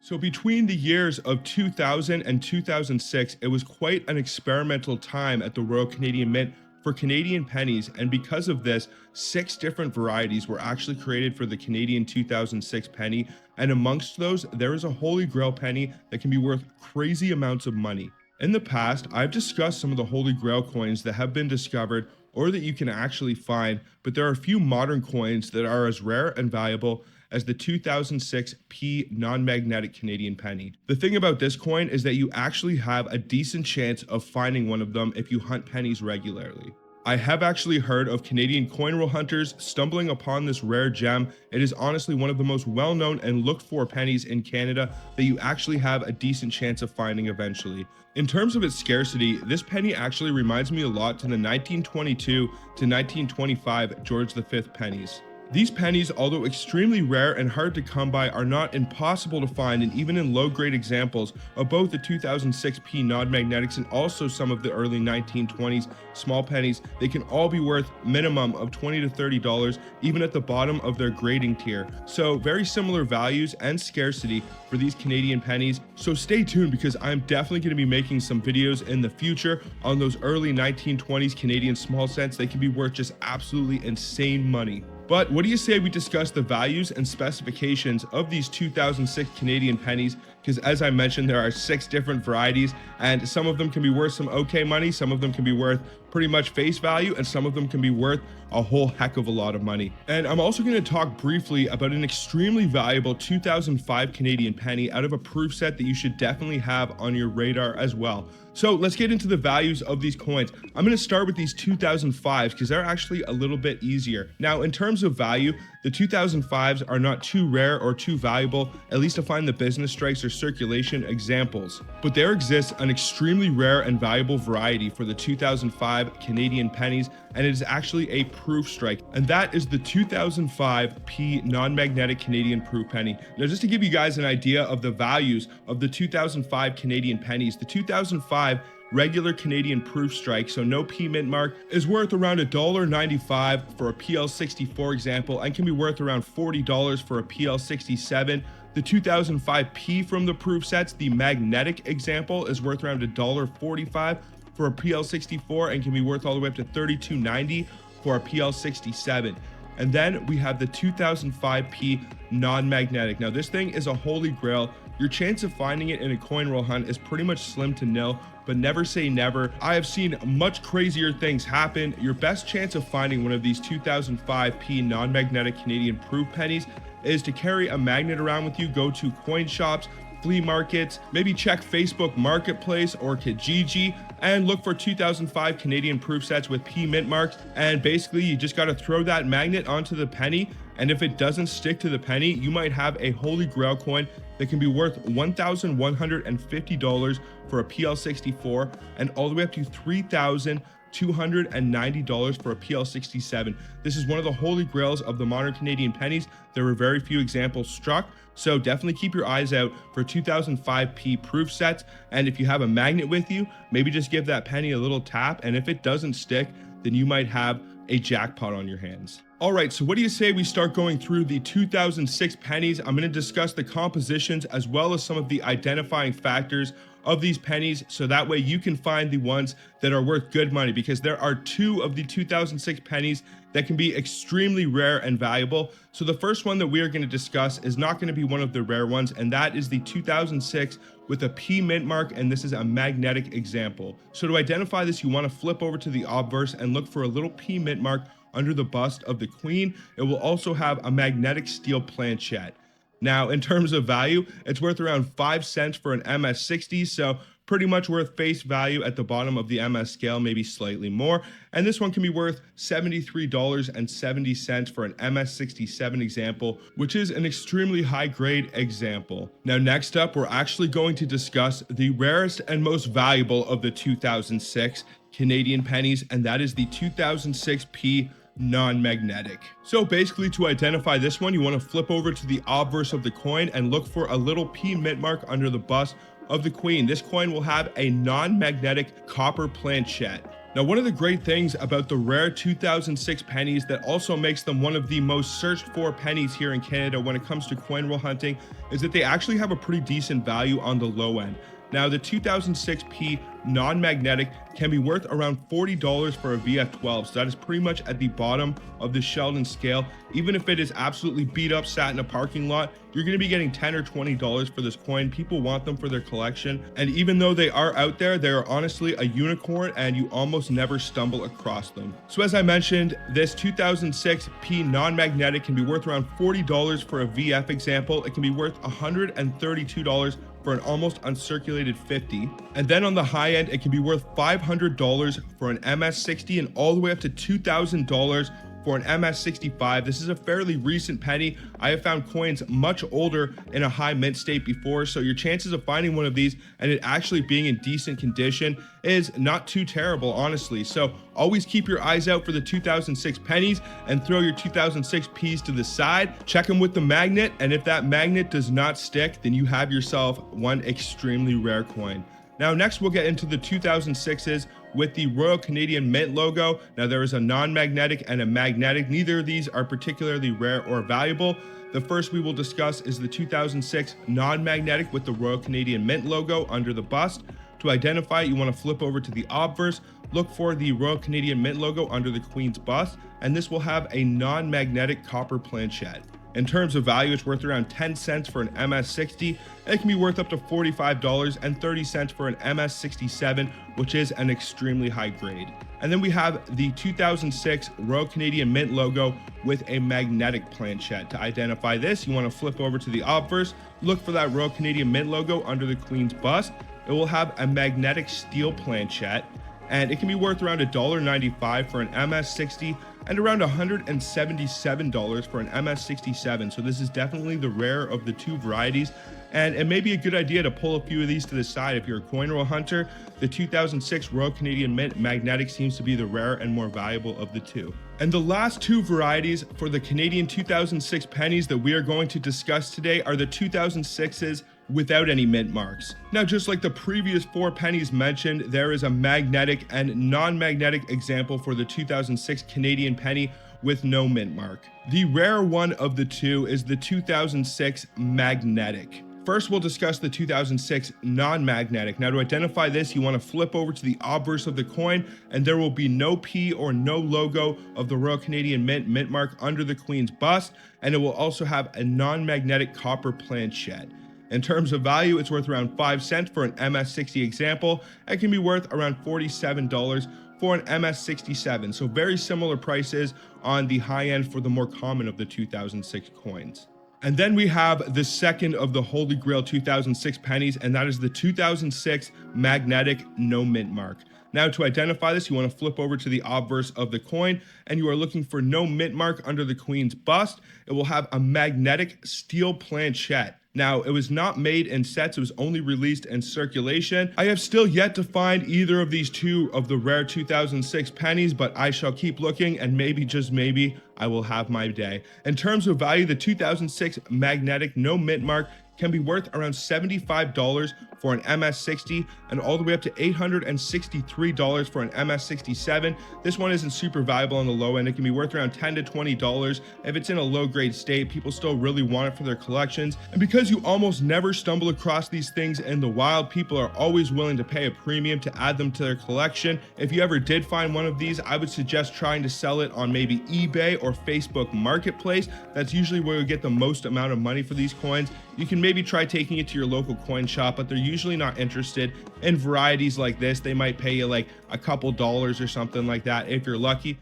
[SPEAKER 1] So between the years of 2000 and 2006, it was quite an experimental time at the Royal Canadian Mint for Canadian pennies, and because of this, 6 different varieties were actually created for the Canadian 2006 penny, and amongst those, there is a Holy Grail penny that can be worth crazy amounts of money. In the past, I've discussed some of the Holy Grail coins that have been discovered or that you can actually find, but there are a few modern coins that are as rare and valuable as the 2006 P non-magnetic Canadian penny. The thing about this coin is that you actually have a decent chance of finding one of them if you hunt pennies regularly. I have actually heard of Canadian coin roll hunters stumbling upon this rare gem. It is honestly one of the most well-known and looked for pennies in Canada that you actually have a decent chance of finding eventually. In terms of its scarcity, this penny actually reminds me a lot to the 1922 to 1925 George V pennies. These pennies, although extremely rare and hard to come by, are not impossible to find, and even in low-grade examples of both the 2006 P non-magnetics and also some of the early 1920s small pennies, they can all be worth minimum of $20 to $30, even at the bottom of their grading tier. So very similar values and scarcity for these Canadian pennies. So stay tuned, because I'm definitely going to be making some videos in the future on those early 1920s Canadian small cents. They can be worth just absolutely insane money. But what do you say we discuss the values and specifications of these 2006 Canadian pennies? Because as I mentioned, there are 6 different varieties, and some of them can be worth some okay money, some of them can be worth pretty much face value, and some of them can be worth a whole heck of a lot of money. And I'm also going to talk briefly about an extremely valuable 2005 Canadian penny out of a proof set that you should definitely have on your radar as well. So let's get into the values of these coins. I'm going to start with these 2005s because they're actually a little bit easier. Now, in terms of value, the 2005s are not too rare or too valuable, at least to find the business strikes or circulation examples. But there exists an extremely rare and valuable variety for the 2005 Canadian pennies, and it is actually a proof strike, and that is the 2005 P non-magnetic Canadian proof penny. Now, just to give you guys an idea of the values of the 2005 Canadian pennies, the 2005 regular Canadian proof strike, so no P mint mark, is worth around $1.95 for a PL64 example, and can be worth around $40 for a PL67. The 2005 P from the proof sets, the magnetic example, is worth around $1.45 for a PL64 and can be worth all the way up to $32.90 for a PL67. And then we have the 2005 P non-magnetic. Now this thing is a holy grail. Your chance of finding it in a coin roll hunt is pretty much slim to nil, but never say never. I have seen much crazier things happen. Your best chance of finding one of these 2005 P non-magnetic Canadian proof pennies is to carry a magnet around with you, go to coin shops, flea markets, maybe check Facebook Marketplace or Kijiji and look for 2005 Canadian proof sets with P mint marks. And basically you just got to throw that magnet onto the penny, and if it doesn't stick to the penny, you might have a holy grail coin that can be worth $1,150 for a PL64 and all the way up to $3,290 for a PL67. This is one of the holy grails of the modern Canadian pennies. There were very few examples struck, so definitely keep your eyes out for 2005 P proof sets. And if you have a magnet with you, maybe just give that penny a little tap, and if it doesn't stick, then you might have a jackpot on your hands. All right, so what do you say we start going through the 2006 pennies? I'm going to discuss the compositions as well as some of the identifying factors of these pennies, so that way you can find the ones that are worth good money, because there are two of the 2006 pennies that can be extremely rare and valuable. So the first one that we are going to discuss is not going to be one of the rare ones, and that is the 2006 with a P mint mark, and this is a magnetic example. So to identify this, you want to flip over to the obverse and look for a little P mint mark under the bust of the queen. It will also have a magnetic steel planchette. Now, in terms of value, it's worth around 5 cents for an MS60, so pretty much worth face value at the bottom of the MS scale, maybe slightly more. And this one can be worth $73.70 for an MS67 example, which is an extremely high grade example. Now, next up, we're actually going to discuss the rarest and most valuable of the 2006 Canadian pennies, and that is the 2006 P non-magnetic. So basically, to identify this one, you want to flip over to the obverse of the coin and look for a little P mint mark under the bust of the queen. This coin will have a non-magnetic copper planchette. Now, one of the great things about the rare 2006 pennies that also makes them one of the most searched for pennies here in Canada when it comes to coin roll hunting is that they actually have a pretty decent value on the low end. Now, the 2006 P non-magnetic can be worth around $40 for a VF12, so that is pretty much at the bottom of the Sheldon scale. Even if it is absolutely beat up, sat in a parking lot, you're going to be getting $10 or $20 for this coin. People want them for their collection, and even though they are out there, they are honestly a unicorn, and you almost never stumble across them. So as I mentioned, this 2006 P non-magnetic can be worth around $40 for a VF example. It can be worth $132 for an almost uncirculated 50. And then on the high end, it can be worth $500 for an MS60 and all the way up to $2,000 for an MS65. This is a fairly recent penny. I have found coins much older in a high mint state before, so your chances of finding one of these and it actually being in decent condition is not too terrible, honestly. So always keep your eyes out for the 2006 pennies and throw your 2006 Ps to the side. Check them with the magnet, and if that magnet does not stick, then you have yourself one extremely rare coin. Now, next we'll get into the 2006s with the Royal Canadian Mint logo. Now, there is a non-magnetic and a magnetic. Neither of these are particularly rare or valuable. The first we will discuss is the 2006 non-magnetic with the Royal Canadian Mint logo under the bust. To identify it, you want to flip over to the obverse, look for the Royal Canadian Mint logo under the Queen's bust, and this will have a non-magnetic copper planchette. In terms of value, it's worth around 10 cents for an MS60, and it can be worth up to $45.30 for an MS67, which is an extremely high grade. And then we have the 2006 Royal Canadian Mint logo with a magnetic planchette. To identify this, you want to flip over to the obverse, look for that Royal Canadian Mint logo under the Queen's bust. It will have a magnetic steel planchette, and it can be worth around $1.95 for an MS60 and around $177 for an MS67. So this is definitely the rare of the two varieties. And it may be a good idea to pull a few of these to the side if you're a coin roll hunter. The 2006 Royal Canadian Mint Magnetic seems to be the rare and more valuable of the two. And the last two varieties for the Canadian 2006 pennies that we are going to discuss today are the 2006s without any mint marks. Now, just like the previous four pennies mentioned, there is a magnetic and non-magnetic example for the 2006 Canadian penny with no mint mark. The rare one of the two is the 2006 magnetic. First, we'll discuss the 2006 non-magnetic. Now, to identify this, you want to flip over to the obverse of the coin, and there will be no P or no logo of the Royal Canadian mint mark under the Queen's bust, and it will also have a non-magnetic copper planchet. In terms of value, it's worth around 5 cents for an MS60 example, and can be worth around $47 for an MS67. So very similar prices on the high end for the more common of the 2006 coins. And then we have the second of the Holy Grail 2006 pennies, and that is the 2006 magnetic no mint mark. Now, to identify this, you want to flip over to the obverse of the coin, and you are looking for no mint mark under the Queen's bust. It will have a magnetic steel planchet. Now, it was not made in sets, it was only released in circulation. I have still yet to find either of these two of the rare 2006 pennies, but I shall keep looking, and maybe, just maybe, I will have my day. In terms of value, the 2006 magnetic no mint mark can be worth around $75 for an MS60 and all the way up to $863 for an MS67. This one isn't super valuable on the low end. It can be worth around $10 to $20. If it's in a low grade state, people still really want it for their collections. And because you almost never stumble across these things in the wild, people are always willing to pay a premium to add them to their collection. If you ever did find one of these, I would suggest trying to sell it on maybe eBay or Facebook Marketplace. That's usually where you get the most amount of money for these coins. You can maybe try taking it to your local coin shop, but they're usually not interested in varieties like this. They might pay you like a couple dollars or something like that if you're lucky.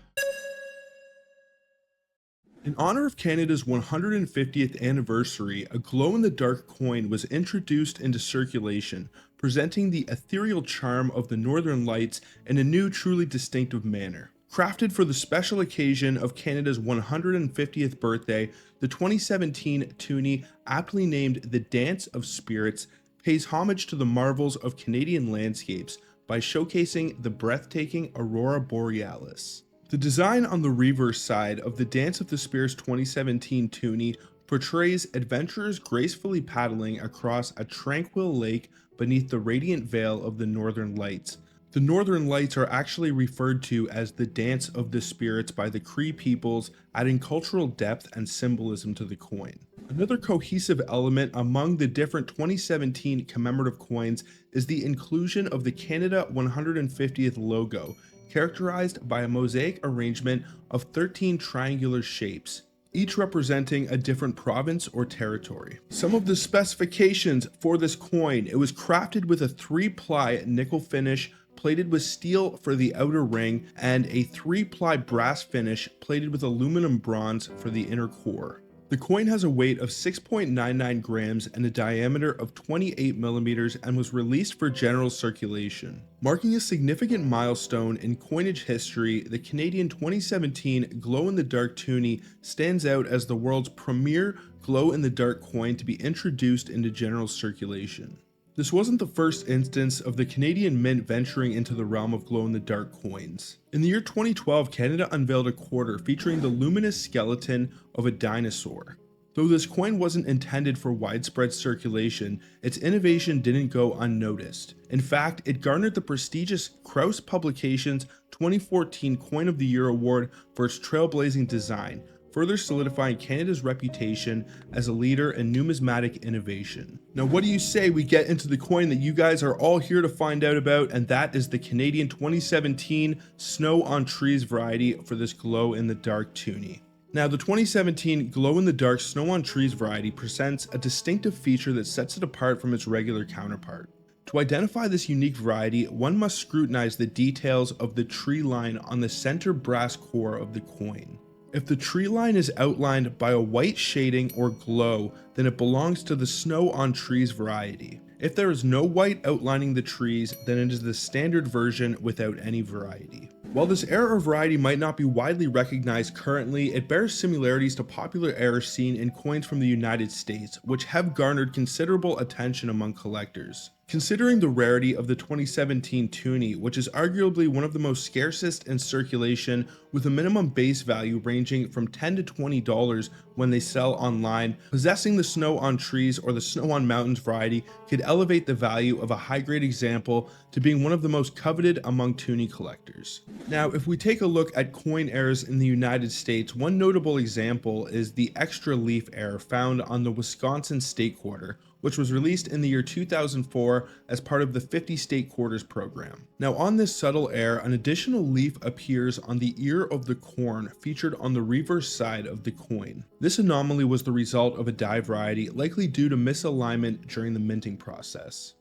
[SPEAKER 1] In honor of Canada's 150th anniversary, a glow-in-the-dark coin was introduced into circulation, presenting the ethereal charm of the Northern Lights in a new, truly distinctive manner. Crafted for the special occasion of Canada's 150th birthday, the 2017 Toonie, aptly named the Dance of Spirits, pays homage to the marvels of Canadian landscapes by showcasing the breathtaking Aurora Borealis. The design on the reverse side of the Dance of the Spirits 2017 Toonie portrays adventurers gracefully paddling across a tranquil lake beneath the radiant veil of the Northern Lights. The Northern Lights are actually referred to as the Dance of the Spirits by the Cree peoples, adding cultural depth and symbolism to the coin. Another cohesive element among the different 2017 commemorative coins is the inclusion of the Canada 150th logo, characterized by a mosaic arrangement of 13 triangular shapes, each representing a different province or territory. Some of the specifications for this coin: it was crafted with a 3-ply nickel finish, plated with steel for the outer ring, and a 3-ply brass finish plated with aluminum bronze for the inner core. The coin has a weight of 6.99 grams and a diameter of 28 millimeters and was released for general circulation. Marking a significant milestone in coinage history, the Canadian 2017 glow-in-the-dark Toonie stands out as the world's premier glow-in-the-dark coin to be introduced into general circulation. This wasn't the first instance of the Canadian Mint venturing into the realm of glow-in-the-dark coins. In the year 2012, Canada unveiled a quarter featuring the luminous skeleton of a dinosaur. Though this coin wasn't intended for widespread circulation, its innovation didn't go unnoticed. In fact, it garnered the prestigious Krause Publications 2014 Coin of the Year award for its trailblazing design, further solidifying Canada's reputation as a leader in numismatic innovation. Now, what do you say we get into the coin that you guys are all here to find out about, and that is the Canadian 2017 Snow on Trees variety for this glow-in-the-dark Toonie. Now, the 2017 glow-in-the-dark Snow on Trees variety presents a distinctive feature that sets it apart from its regular counterpart. To identify this unique variety, one must scrutinize the details of the tree line on the center brass core of the coin. If the tree line is outlined by a white shading or glow, then it belongs to the Snow on Trees variety. If there is no white outlining the trees, then it is the standard version without any variety. While this error or variety might not be widely recognized currently, it bears similarities to popular errors seen in coins from the United States, which have garnered considerable attention among collectors. Considering the rarity of the 2017 Toonie, which is arguably one of the most scarcest in circulation, with a minimum base value ranging from $10 to $20 when they sell online, possessing the snow on trees or the snow on mountains variety could elevate the value of a high-grade example to being one of the most coveted among Toonie collectors. Now, if we take a look at coin errors in the United States, one notable example is the extra leaf error found on the Wisconsin state quarter, which was released in the year 2004 as part of the 50 state quarters program. Now, on this subtle error, an additional leaf appears on the ear of the corn featured on the reverse side of the coin. This anomaly was the result of a die variety, likely due to misalignment during the minting process.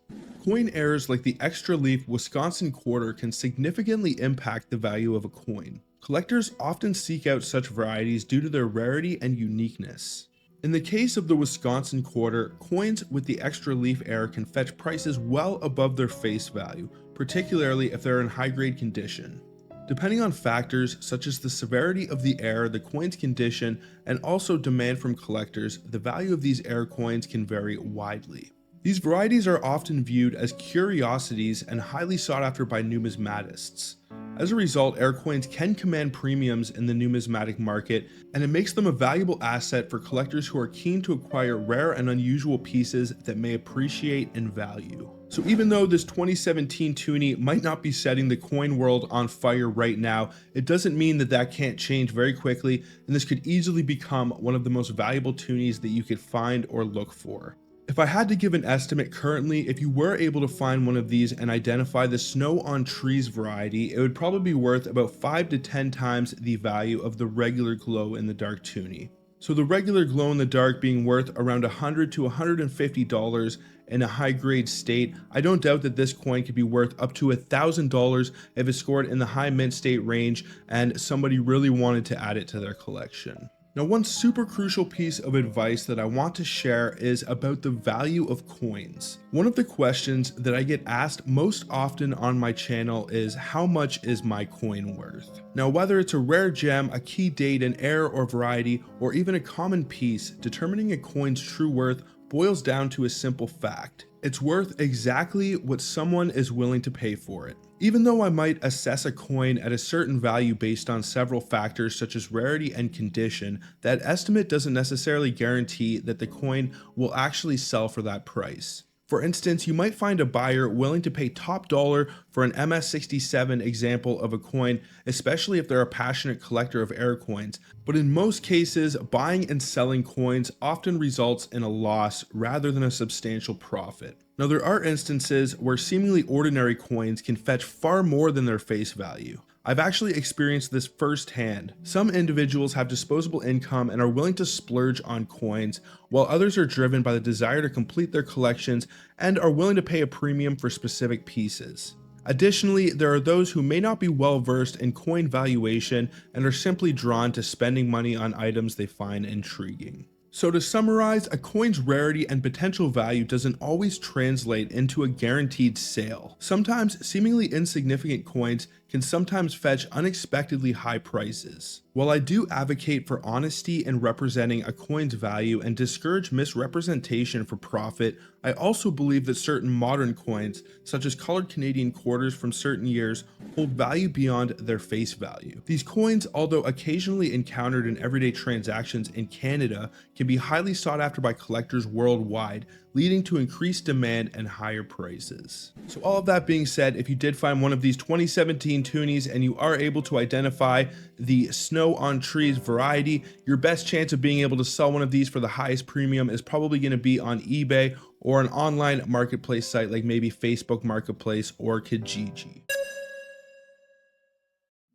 [SPEAKER 1] Coin errors like the extra leaf Wisconsin quarter can significantly impact the value of a coin. Collectors often seek out such varieties due to their rarity and uniqueness. In the case of the Wisconsin quarter, coins with the extra leaf error can fetch prices well above their face value, particularly if they're in high-grade condition. Depending on factors such as the severity of the error, the coin's condition, and also demand from collectors, the value of these error coins can vary widely. These varieties are often viewed as curiosities and highly sought after by numismatists. As a result, error coins can command premiums in the numismatic market, and it makes them a valuable asset for collectors who are keen to acquire rare and unusual pieces that may appreciate in value. So even though this 2017 Toonie might not be setting the coin world on fire right now, it doesn't mean that that can't change very quickly, and this could easily become one of the most valuable Toonies that you could find or look for. If I had to give an estimate currently, if you were able to find one of these and identify the snow on trees variety, it would probably be worth about 5 to 10 times the value of the regular glow in the dark Toonie. So the regular glow in the dark being worth around $100 to $150 in a high grade state, I don't doubt that this coin could be worth up to $1,000 if it's scored in the high mint state range and somebody really wanted to add it to their collection. Now, one super crucial piece of advice that I want to share is about the value of coins. One of the questions that I get asked most often on my channel is, how much is my coin worth? Now, whether it's a rare gem, a key date, an error or variety, or even a common piece, determining a coin's true worth boils down to a simple fact. It's worth exactly what someone is willing to pay for it. Even though I might assess a coin at a certain value based on several factors such as rarity and condition, that estimate doesn't necessarily guarantee that the coin will actually sell for that price. For instance, you might find a buyer willing to pay top dollar for an MS67 example of a coin, especially if they're a passionate collector of error coins. But in most cases, buying and selling coins often results in a loss rather than a substantial profit. Now, there are instances where seemingly ordinary coins can fetch far more than their face value. I've actually experienced this firsthand. Some individuals have disposable income and are willing to splurge on coins, while others are driven by the desire to complete their collections and are willing to pay a premium for specific pieces. Additionally, there are those who may not be well versed in coin valuation and are simply drawn to spending money on items they find intriguing. So to summarize, a coin's rarity and potential value doesn't always translate into a guaranteed sale. Sometimes seemingly insignificant coins can sometimes fetch unexpectedly high prices. While I do advocate for honesty in representing a coin's value and discourage misrepresentation for profit, I also believe that certain modern coins, such as colored Canadian quarters from certain years, hold value beyond their face value. These coins, although occasionally encountered in everyday transactions in Canada, can be highly sought after by collectors worldwide, leading to increased demand and higher prices. So all of that being said, if you did find one of these 2017 Toonies and you are able to identify the snow on trees variety, your best chance of being able to sell one of these for the highest premium is probably going to be on eBay or an online marketplace site like maybe Facebook Marketplace or Kijiji.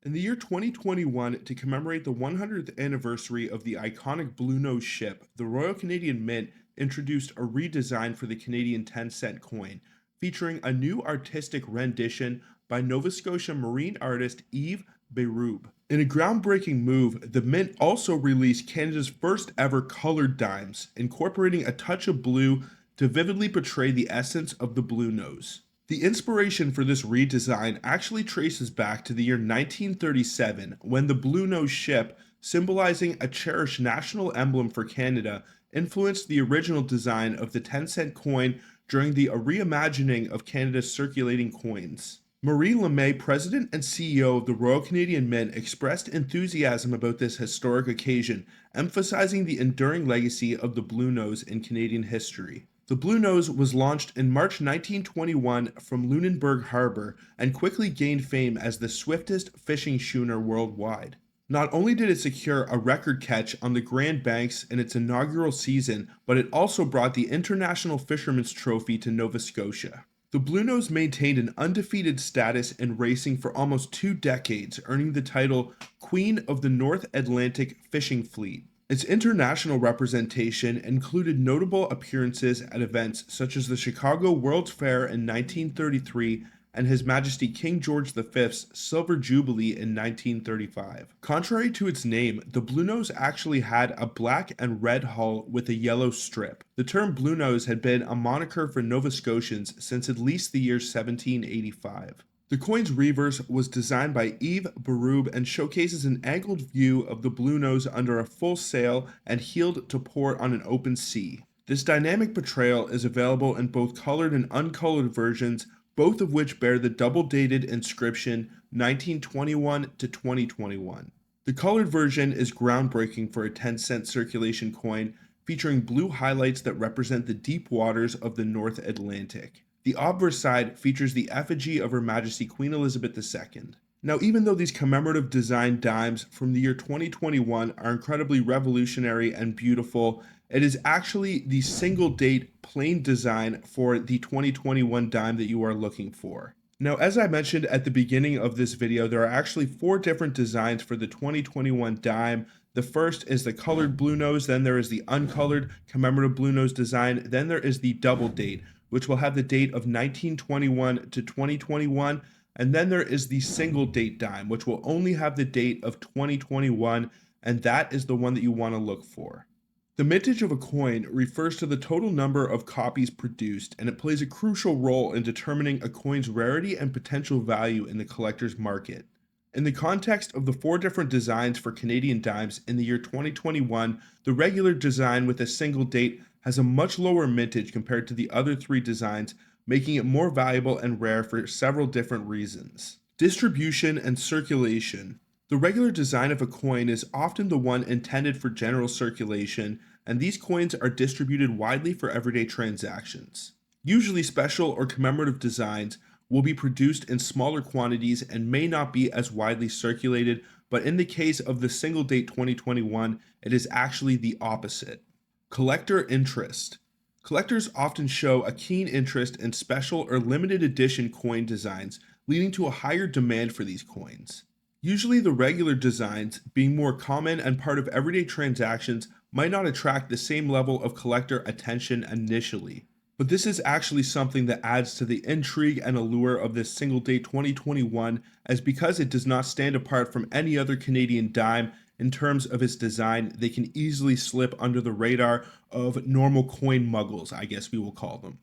[SPEAKER 1] In the year 2021, to commemorate the 100th anniversary of the iconic Blue Nose ship, the Royal Canadian Mint introduced a redesign for the Canadian 10-cent coin, featuring a new artistic rendition by Nova Scotia marine artist Yves Berube. In a groundbreaking move, the Mint also released Canada's first ever colored dimes, incorporating a touch of blue to vividly portray the essence of the Blue Nose. The inspiration for this redesign actually traces back to the year 1937 when the Blue Nose ship, symbolizing a cherished national emblem for Canada, influenced the original design of the 10-cent coin during the reimagining of Canada's circulating coins. Marie Lemay, president and CEO of the Royal Canadian Mint, expressed enthusiasm about this historic occasion, emphasizing the enduring legacy of the Blue Nose in Canadian history. The Blue Nose was launched in March 1921 from Lunenburg Harbor and quickly gained fame as the swiftest fishing schooner worldwide. Not only did it secure a record catch on the Grand Banks in its inaugural season, but it also brought the International Fisherman's Trophy to Nova Scotia. The Blue Nose maintained an undefeated status in racing for almost 2 decades, earning the title Queen of the North Atlantic Fishing Fleet. Its international representation included notable appearances at events such as the Chicago World's Fair in 1933 and His Majesty King George V's Silver Jubilee in 1935. Contrary to its name, the Blue Nose actually had a black and red hull with a yellow strip. The term Blue Nose had been a moniker for Nova Scotians since at least the year 1785. The coin's reverse was designed by Yves Berube and showcases an angled view of the Blue Nose under a full sail and heeled to port on an open sea. This dynamic portrayal is available in both colored and uncolored versions, both of which bear the double-dated inscription 1921 to 2021. The colored version is groundbreaking for a 10-cent circulation coin, featuring blue highlights that represent the deep waters of the North Atlantic. The obverse side features the effigy of Her Majesty Queen Elizabeth II. Now, even though these commemorative design dimes from the year 2021 are incredibly revolutionary and beautiful, it is actually the single date plain design for the 2021 dime that you are looking for. Now, as I mentioned at the beginning of this video, there are actually 4 different designs for the 2021 dime. The first is the colored Blue Nose, then there is the uncolored commemorative Blue Nose design, then there is the double date, which will have the date of 1921 to 2021, and then there is the single date dime, which will only have the date of 2021, and that is the one that you want to look for. The mintage of a coin refers to the total number of copies produced, and it plays a crucial role in determining a coin's rarity and potential value in the collector's market. In the context of the 4 different designs for Canadian dimes in the year 2021, the regular design with a single date has a much lower mintage compared to the other 3 designs, making it more valuable and rare for several different reasons. Distribution and circulation. The regular design of a coin is often the one intended for general circulation, and these coins are distributed widely for everyday transactions. Usually special or commemorative designs will be produced in smaller quantities and may not be as widely circulated, but in the case of the single date 2021, it is actually the opposite. Collector interest. Collectors often show a keen interest in special or limited edition coin designs, leading to a higher demand for these coins. Usually the regular designs, being more common and part of everyday transactions, might not attract the same level of collector attention initially. But this is actually something that adds to the intrigue and allure of this single date 2021, as because it does not stand apart from any other Canadian dime in terms of its design, they can easily slip under the radar of normal coin muggles, I guess we will call them.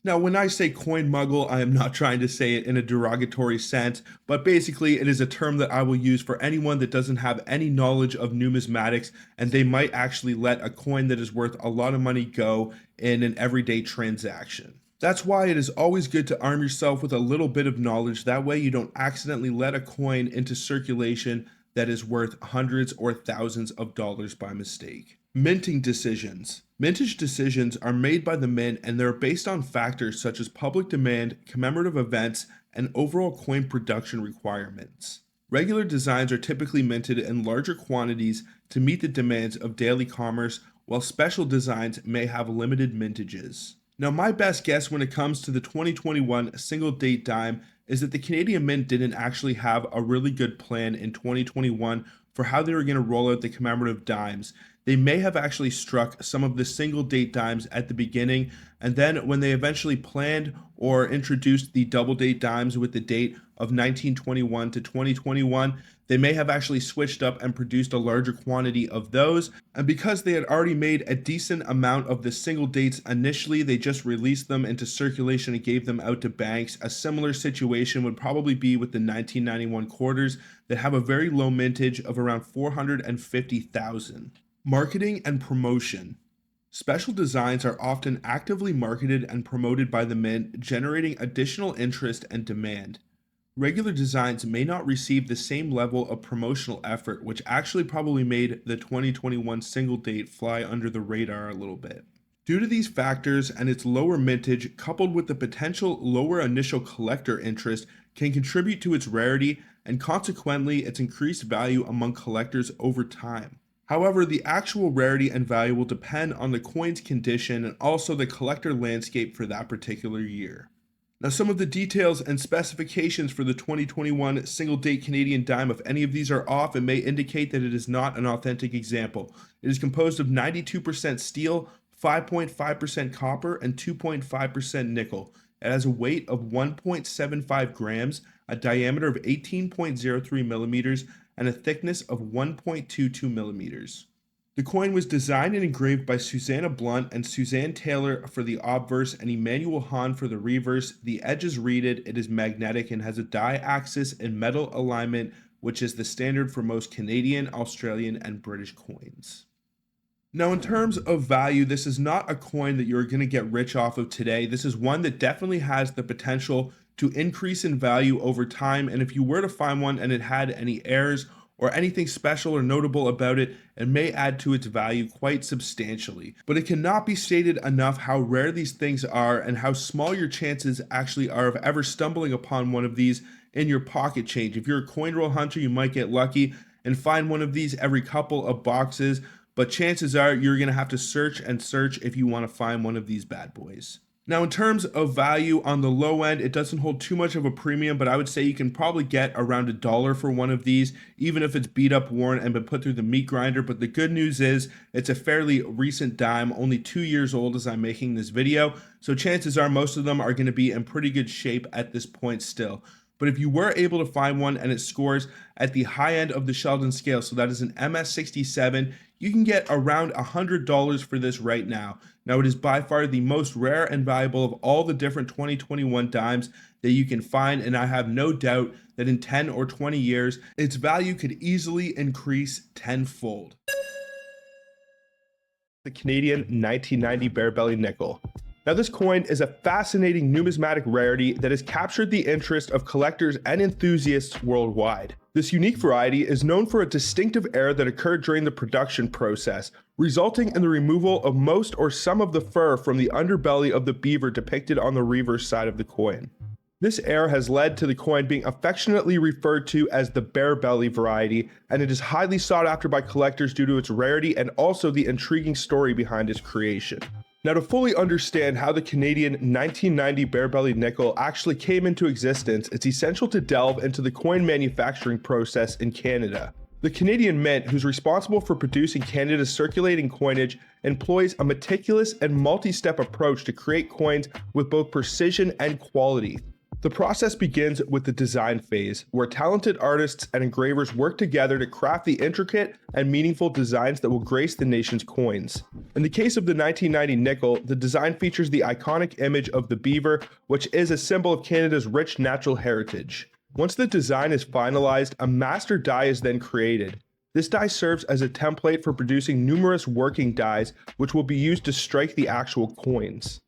[SPEAKER 1] Now, when I say coin muggle, I am not trying to say it in a derogatory sense, but basically it is a term that I will use for anyone that doesn't have any knowledge of numismatics, and they might actually let a coin that is worth a lot of money go in an everyday transaction. That's why it is always good to arm yourself with a little bit of knowledge, that way you don't accidentally let a coin into circulation that is worth hundreds or thousands of dollars by mistake. Minting decisions. Mintage decisions are made by the mint, and they're based on factors such as public demand, commemorative events, and overall coin production requirements. Regular designs are typically minted in larger quantities to meet the demands of daily commerce, while special designs may have limited mintages. Now, my best guess when it comes to the 2021 single date dime is that the Canadian Mint didn't actually have a really good plan in 2021 for how they were going to roll out the commemorative dimes. they may have actually struck some of the single date dimes at the beginning, and then when they eventually planned or introduced the double date dimes with the date of 1921 to 2021, they may have actually switched up and produced a larger quantity of those. And because they had already made a decent amount of the single dates initially, they just released them into circulation and gave them out to banks. A similar situation would probably be with the 1991 quarters that have a very low mintage of around 450,000. Marketing and promotion. Special designs are often actively marketed and promoted by the mint, generating additional interest and demand. Regular designs may not receive the same level of promotional effort, which actually probably made the 2021 single date fly under the radar a little bit. Due to these factors and its lower mintage, coupled with the potential lower initial collector interest, can contribute to its rarity and consequently its increased value among collectors over time. However, the actual rarity and value will depend on the coin's condition and also the collector landscape for that particular year. Now, some of the details and specifications for the 2021 single date Canadian dime, if any of these are off, it may indicate that it is not an authentic example. It is composed of 92% steel, 5.5% copper, and 2.5% nickel. It has a weight of 1.75 grams, a diameter of 18.03 millimeters, and a thickness of 1.22 millimeters. The coin was designed and engraved by Susanna Blunt and Suzanne Taylor for the obverse and Emmanuel Hahn for the reverse. The edge is reeded, it is magnetic, and has a die axis and metal alignment, which is the standard for most Canadian, Australian, and British coins. Now, in terms of value, this is not a coin that you're going to get rich off of today. This is one that definitely has the potential to increase in value over time, and if you were to find one and it had any errors or anything special or notable about it, it may add to its value quite substantially. But it cannot be stated enough how rare these things are and how small your chances actually are of ever stumbling upon one of these in your pocket change. If you're a coin roll hunter, you might get lucky and find one of these every couple of boxes, but chances are you're going to have to search and search if you want to find one of these bad boys. Now, in terms of value on the low end, it doesn't hold too much of a premium, but I would say you can probably get around $1 for one of these, even if it's beat up, worn, and been put through the meat grinder. But the good news is it's a fairly recent dime, only 2 years old as I'm making this video. So chances are most of them are going to be in pretty good shape at this point still. But if you were able to find one and it scores at the high end of the Sheldon scale, so that is an MS67, you can get around $100 for this right now. Now, it is by far the most rare and valuable of all the different 2021 dimes that you can find, and I have no doubt that in 10 or 20 years, its value could easily increase tenfold. The Canadian 1990 Bare Belly Nickel. Now, this coin is a fascinating numismatic rarity that has captured the interest of collectors and enthusiasts worldwide. This unique variety is known for a distinctive error that occurred during the production process, resulting in the removal of most or some of the fur from the underbelly of the beaver depicted on the reverse side of the coin. This error has led to the coin being affectionately referred to as the bare belly variety, and it is highly sought after by collectors due to its rarity and also the intriguing story behind its creation. Now, to fully understand how the Canadian 1990 Bare Belly Nickel actually came into existence, it's essential to delve into the coin manufacturing process in Canada. The Canadian Mint, who's responsible for producing Canada's circulating coinage, employs a meticulous and multi-step approach to create coins with both precision and quality. The process begins with the design phase, where talented artists and engravers work together to craft the intricate and meaningful designs that will grace the nation's coins. In the case of the 1990 nickel, the design features the iconic image of the beaver, which is a symbol of Canada's rich natural heritage. Once the design is finalized, a master die is then created. This die serves as a template for producing numerous working dies, which will be used to strike the actual coins.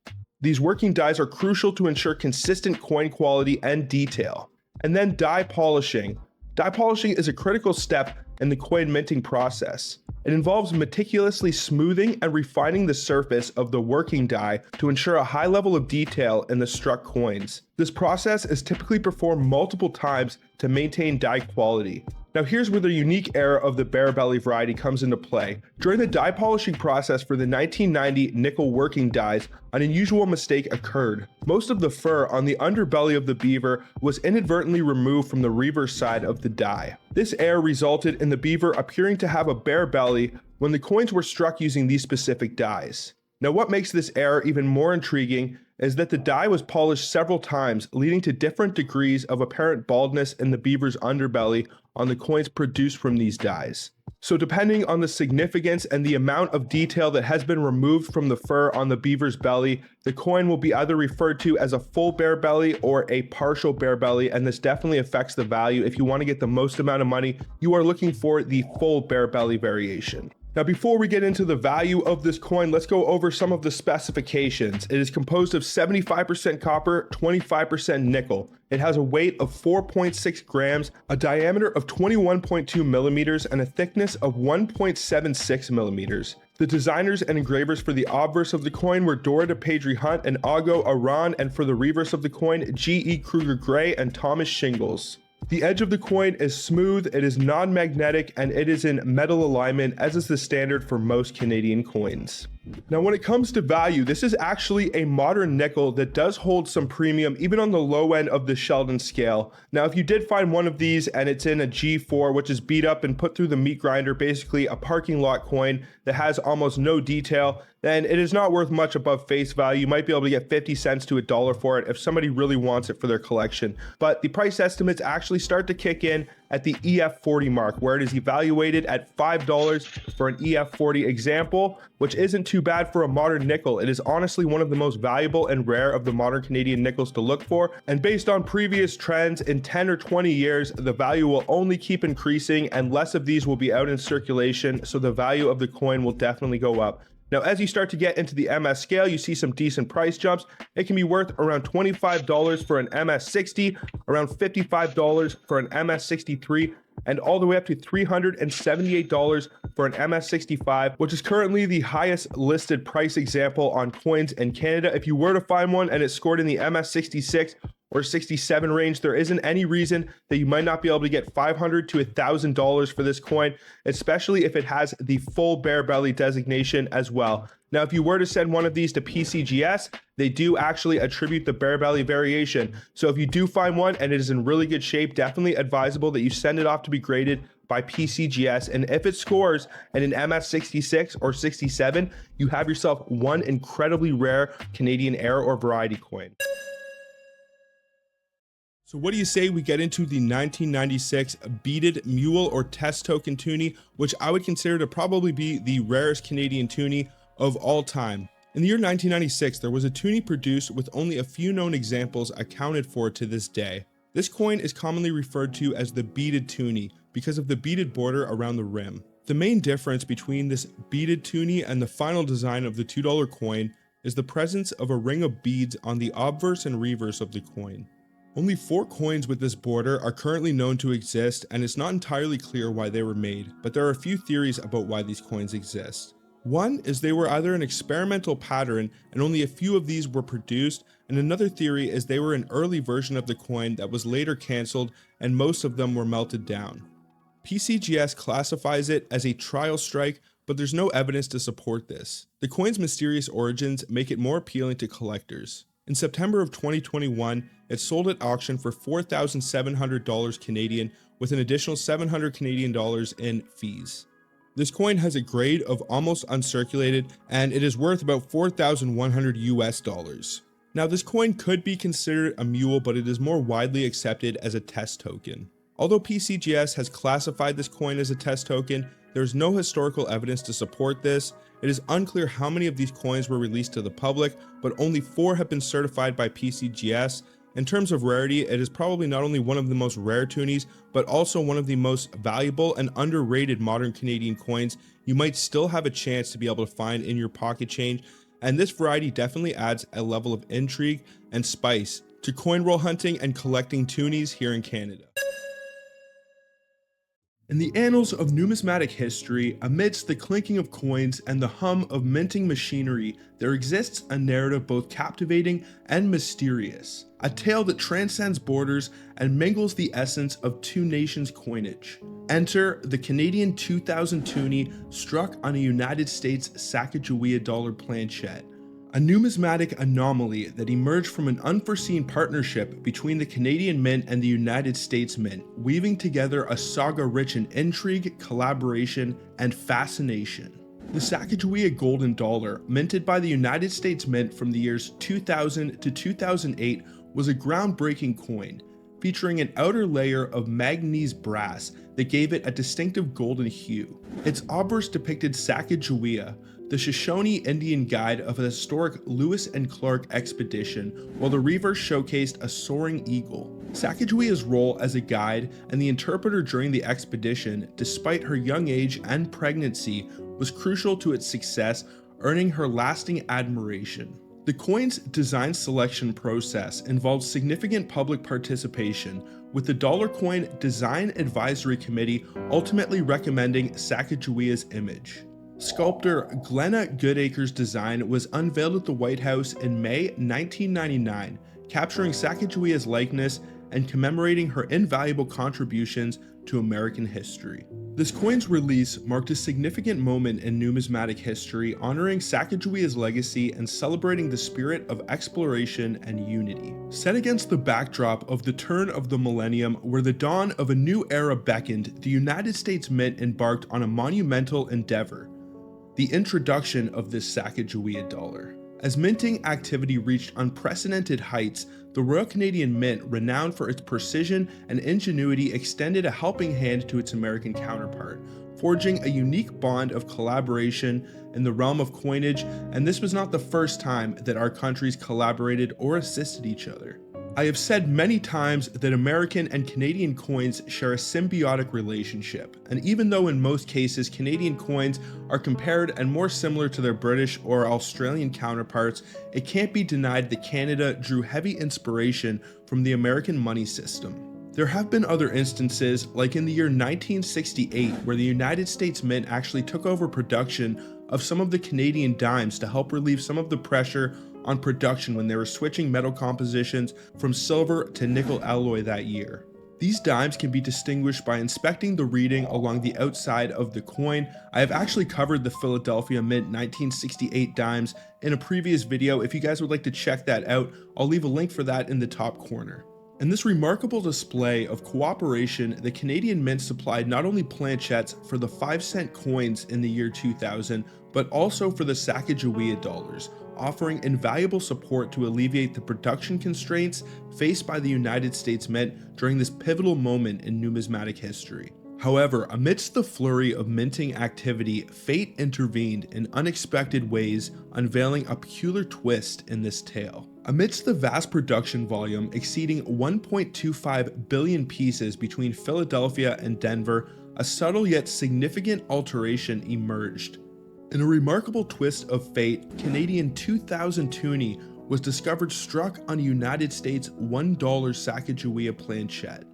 [SPEAKER 1] These working dies are crucial to ensure consistent coin quality and detail. And then die polishing. Die polishing is a critical step in the coin minting process. It involves meticulously smoothing and refining the surface of the working die to ensure a high level of detail in the struck coins. This process is typically performed multiple times to maintain die quality. Now, here's where the unique era of the bare belly variety comes into play. During the die polishing process for the 1990 nickel working dies, an unusual mistake occurred. Most of the fur on the underbelly of the beaver was inadvertently removed from the reverse side of the die. This error resulted in the beaver appearing to have a bare belly, when the coins were struck using these specific dies. Now, what makes this error even more intriguing is that the die was polished several times, leading to different degrees of apparent baldness in the beaver's underbelly on the coins produced from these dies. So depending on the significance and the amount of detail that has been removed from the fur on the beaver's belly, the coin will be either referred to as a full bare belly or a partial bare belly, and this definitely affects the value. If you want to get the most amount of money, you are looking for the full bare belly variation. Now, before we get into the value of this coin, let's go over some of the specifications. It is composed of 75% copper, 25% nickel. It has a weight of 4.6 grams, a diameter of 21.2 millimeters, and a thickness of 1.76 millimeters. The designers and engravers for the obverse of the coin were Dora DePadre Hunt and Ago Aran, and for the reverse of the coin, G.E. Kruger Gray and Thomas Shingles. The edge of the coin is smooth, it is non-magnetic, and it is in metal alignment, as is the standard for most Canadian coins. Now, when it comes to value, this is actually a modern nickel that does hold some premium, even on the low end of the Sheldon scale. Now, if you did find one of these and it's in a G4, which is beat up and put through the meat grinder, basically a parking lot coin that has almost no detail, then it is not worth much above face value. You might be able to get 50 cents to $1 for it if somebody really wants it for their collection. But the price estimates actually start to kick in at the EF40 mark, where it is evaluated at $5 for an EF40 example, which isn't too bad for a modern nickel. It is honestly one of the most valuable and rare of the modern Canadian nickels to look for, and based on previous trends, in 10 or 20 years, the value will only keep increasing and less of these will be out in circulation, so the value of the coin will definitely go up. Now, as you start to get into the MS scale, you see some decent price jumps. It can be worth around $25 for an MS60, around $55 for an MS63, and all the way up to $378 for an MS65, which is currently the highest listed price example on coins in Canada. If you were to find one and it's scored in the MS66 or 67 range, there isn't any reason that you might not be able to get $500 to $1,000 for this coin, especially if it has the full bare belly designation as well. Now, if you were to send one of these to PCGS, they do actually attribute the bare belly variation. So if you do find one and it is in really good shape, definitely advisable that you send it off to be graded by PCGS. And if it scores at an MS66 or 67, you have yourself one incredibly rare Canadian era or variety coin. So what do you say we get into the 1996 beaded mule or test token Toonie, which I would consider to probably be the rarest Canadian Toonie of all time. In the year 1996, there was a Toonie produced with only a few known examples accounted for to this day. This coin is commonly referred to as the beaded Toonie because of the beaded border around the rim. The main difference between this beaded Toonie and the final design of the $2 coin is the presence of a ring of beads on the obverse and reverse of the coin. Only 4 coins with this border are currently known to exist, and it's not entirely clear why they were made, but there are a few theories about why these coins exist. One is they were either an experimental pattern and only a few of these were produced, and another theory is they were an early version of the coin that was later cancelled and most of them were melted down. PCGS classifies it as a trial strike, but there's no evidence to support this. The coin's mysterious origins make it more appealing to collectors. In September of 2021, it sold at auction for $4,700 Canadian with an additional $700 Canadian dollars in fees. This coin has a grade of almost uncirculated and it is worth about $4,100 US dollars. Now, this coin could be considered a mule, but it is more widely accepted as a test token. Although PCGS has classified this coin as a test token, there is no historical evidence to support this. It is unclear how many of these coins were released to the public, but only 4 have been certified by PCGS. In terms of rarity, it is probably not only one of the most rare Toonies, but also one of the most valuable and underrated modern Canadian coins you might still have a chance to be able to find in your pocket change, and this variety definitely adds a level of intrigue and spice to coin roll hunting and collecting Toonies here in Canada. In the annals of numismatic history, amidst the clinking of coins and the hum of minting machinery, there exists a narrative both captivating and mysterious, a tale that transcends borders and mingles the essence of two nations' coinage. Enter the Canadian 2000 Toonie struck on a United States Sacagawea dollar planchette, a numismatic anomaly that emerged from an unforeseen partnership between the Canadian Mint and the United States Mint, weaving together a saga rich in intrigue, collaboration, and fascination. The Sacagawea Golden Dollar, minted by the United States Mint from the years 2000 to 2008, was a groundbreaking coin, featuring an outer layer of manganese brass that gave it a distinctive golden hue. Its obverse depicted Sacagawea, the Shoshone Indian guide of a historic Lewis and Clark expedition, while the reverse showcased a soaring eagle. Sacagawea's role as a guide and the interpreter during the expedition, despite her young age and pregnancy, was crucial to its success, earning her lasting admiration. The coin's design selection process involved significant public participation, with the Dollar Coin Design Advisory Committee ultimately recommending Sacagawea's image. Sculptor Glenna Goodacre's design was unveiled at the White House in May 1999, capturing Sacagawea's likeness and commemorating her invaluable contributions to American history. This coin's release marked a significant moment in numismatic history, honoring Sacagawea's legacy and celebrating the spirit of exploration and unity. Set against the backdrop of the turn of the millennium, where the dawn of a new era beckoned, the United States Mint embarked on a monumental endeavor: the introduction of this Sacagawea dollar. As minting activity reached unprecedented heights, the Royal Canadian Mint, renowned for its precision and ingenuity, extended a helping hand to its American counterpart, forging a unique bond of collaboration in the realm of coinage, and this was not the first time that our countries collaborated or assisted each other. I have said many times that American and Canadian coins share a symbiotic relationship, and even though in most cases Canadian coins are compared and more similar to their British or Australian counterparts, it can't be denied that Canada drew heavy inspiration from the American money system. There have been other instances, like in the year 1968, where the United States Mint actually took over production of some of the Canadian dimes to help relieve some of the pressure on production when they were switching metal compositions from silver to nickel alloy that year. These dimes can be distinguished by inspecting the reading along the outside of the coin. I have actually covered the Philadelphia Mint 1968 dimes in a previous video. If you guys would like to check that out, I'll leave a link for that in the top corner. In this remarkable display of cooperation, the Canadian Mint supplied not only planchettes for the 5-cent coins in the year 2000, but also for the Sacagawea dollars, offering invaluable support to alleviate the production constraints faced by the United States Mint during this pivotal moment in numismatic history. However, amidst the flurry of minting activity, fate intervened in unexpected ways, unveiling a peculiar twist in this tale. Amidst the vast production volume exceeding 1.25 billion pieces between Philadelphia and Denver, a subtle yet significant alteration emerged. In a remarkable twist of fate, Canadian 2000 Toonie was discovered struck on a United States $1 Sacagawea planchette.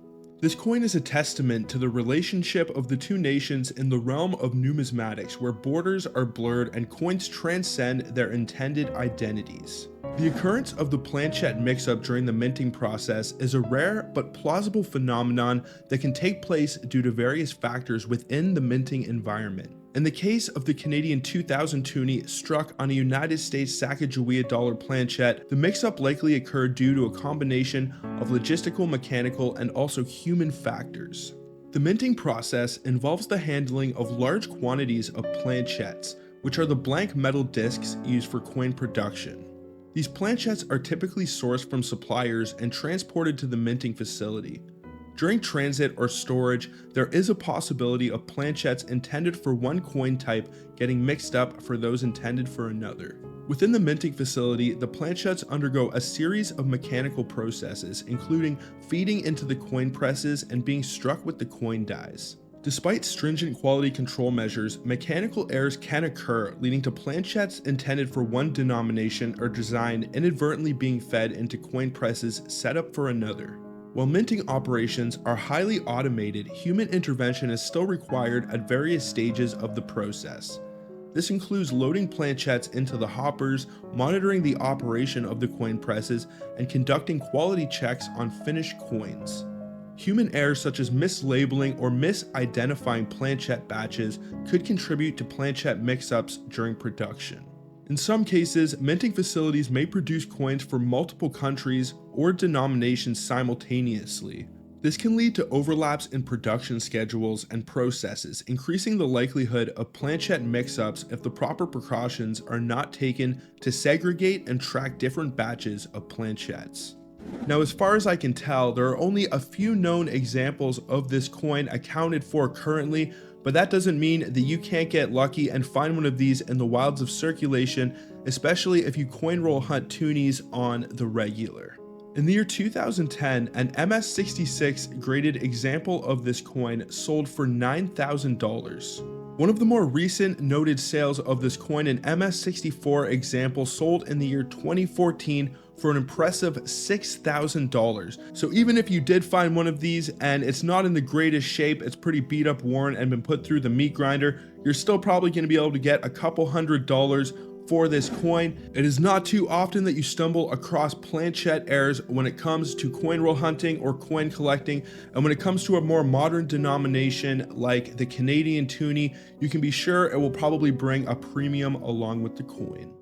[SPEAKER 1] This coin is a testament to the relationship of the two nations in the realm of numismatics, where borders are blurred and coins transcend their intended identities. The occurrence of the planchette mix-up during the minting process is a rare but plausible phenomenon that can take place due to various factors within the minting environment. In the case of the Canadian 2000 Toonie struck on a United States Sacagawea dollar planchette, the mix-up likely occurred due to a combination of logistical, mechanical, and also human factors. The minting process involves the handling of large quantities of planchettes, which are the blank metal discs used for coin production. These planchettes are typically sourced from suppliers and transported to the minting facility. During transit or storage, there is a possibility of planchettes intended for one coin type getting mixed up for those intended for another. Within the minting facility, the planchettes undergo a series of mechanical processes, including feeding into the coin presses and being struck with the coin dies. Despite stringent quality control measures, mechanical errors can occur, leading to planchettes intended for one denomination or design inadvertently being fed into coin presses set up for another. While minting operations are highly automated, human intervention is still required at various stages of the process. This includes loading planchettes into the hoppers, monitoring the operation of the coin presses, and conducting quality checks on finished coins. Human errors such as mislabeling or misidentifying planchette batches could contribute to planchette mix-ups during production. In some cases, minting facilities may produce coins for multiple countries or denominations simultaneously. This can lead to overlaps in production schedules and processes, increasing the likelihood of planchette mix-ups if the proper precautions are not taken to segregate and track different batches of planchettes. Now, as far as I can tell, there are only a few known examples of this coin accounted for currently, but that doesn't mean that you can't get lucky and find one of these in the wilds of circulation, especially if you coin roll hunt toonies on the regular. In the year 2010, an MS66 graded example of this coin sold for $9,000. One of the more recent noted sales of this coin, an MS64 example, sold in the year 2014 for an impressive $6,000. So even if you did find one of these and it's not in the greatest shape, it's pretty beat up, worn, and been put through the meat grinder, you're still probably going to be able to get a couple $100s for this coin. It is not too often that you stumble across planchette errors when it comes to coin roll hunting or coin collecting, and when it comes to a more modern denomination like the Canadian Toonie, you can be sure it will probably bring a premium along with the coin.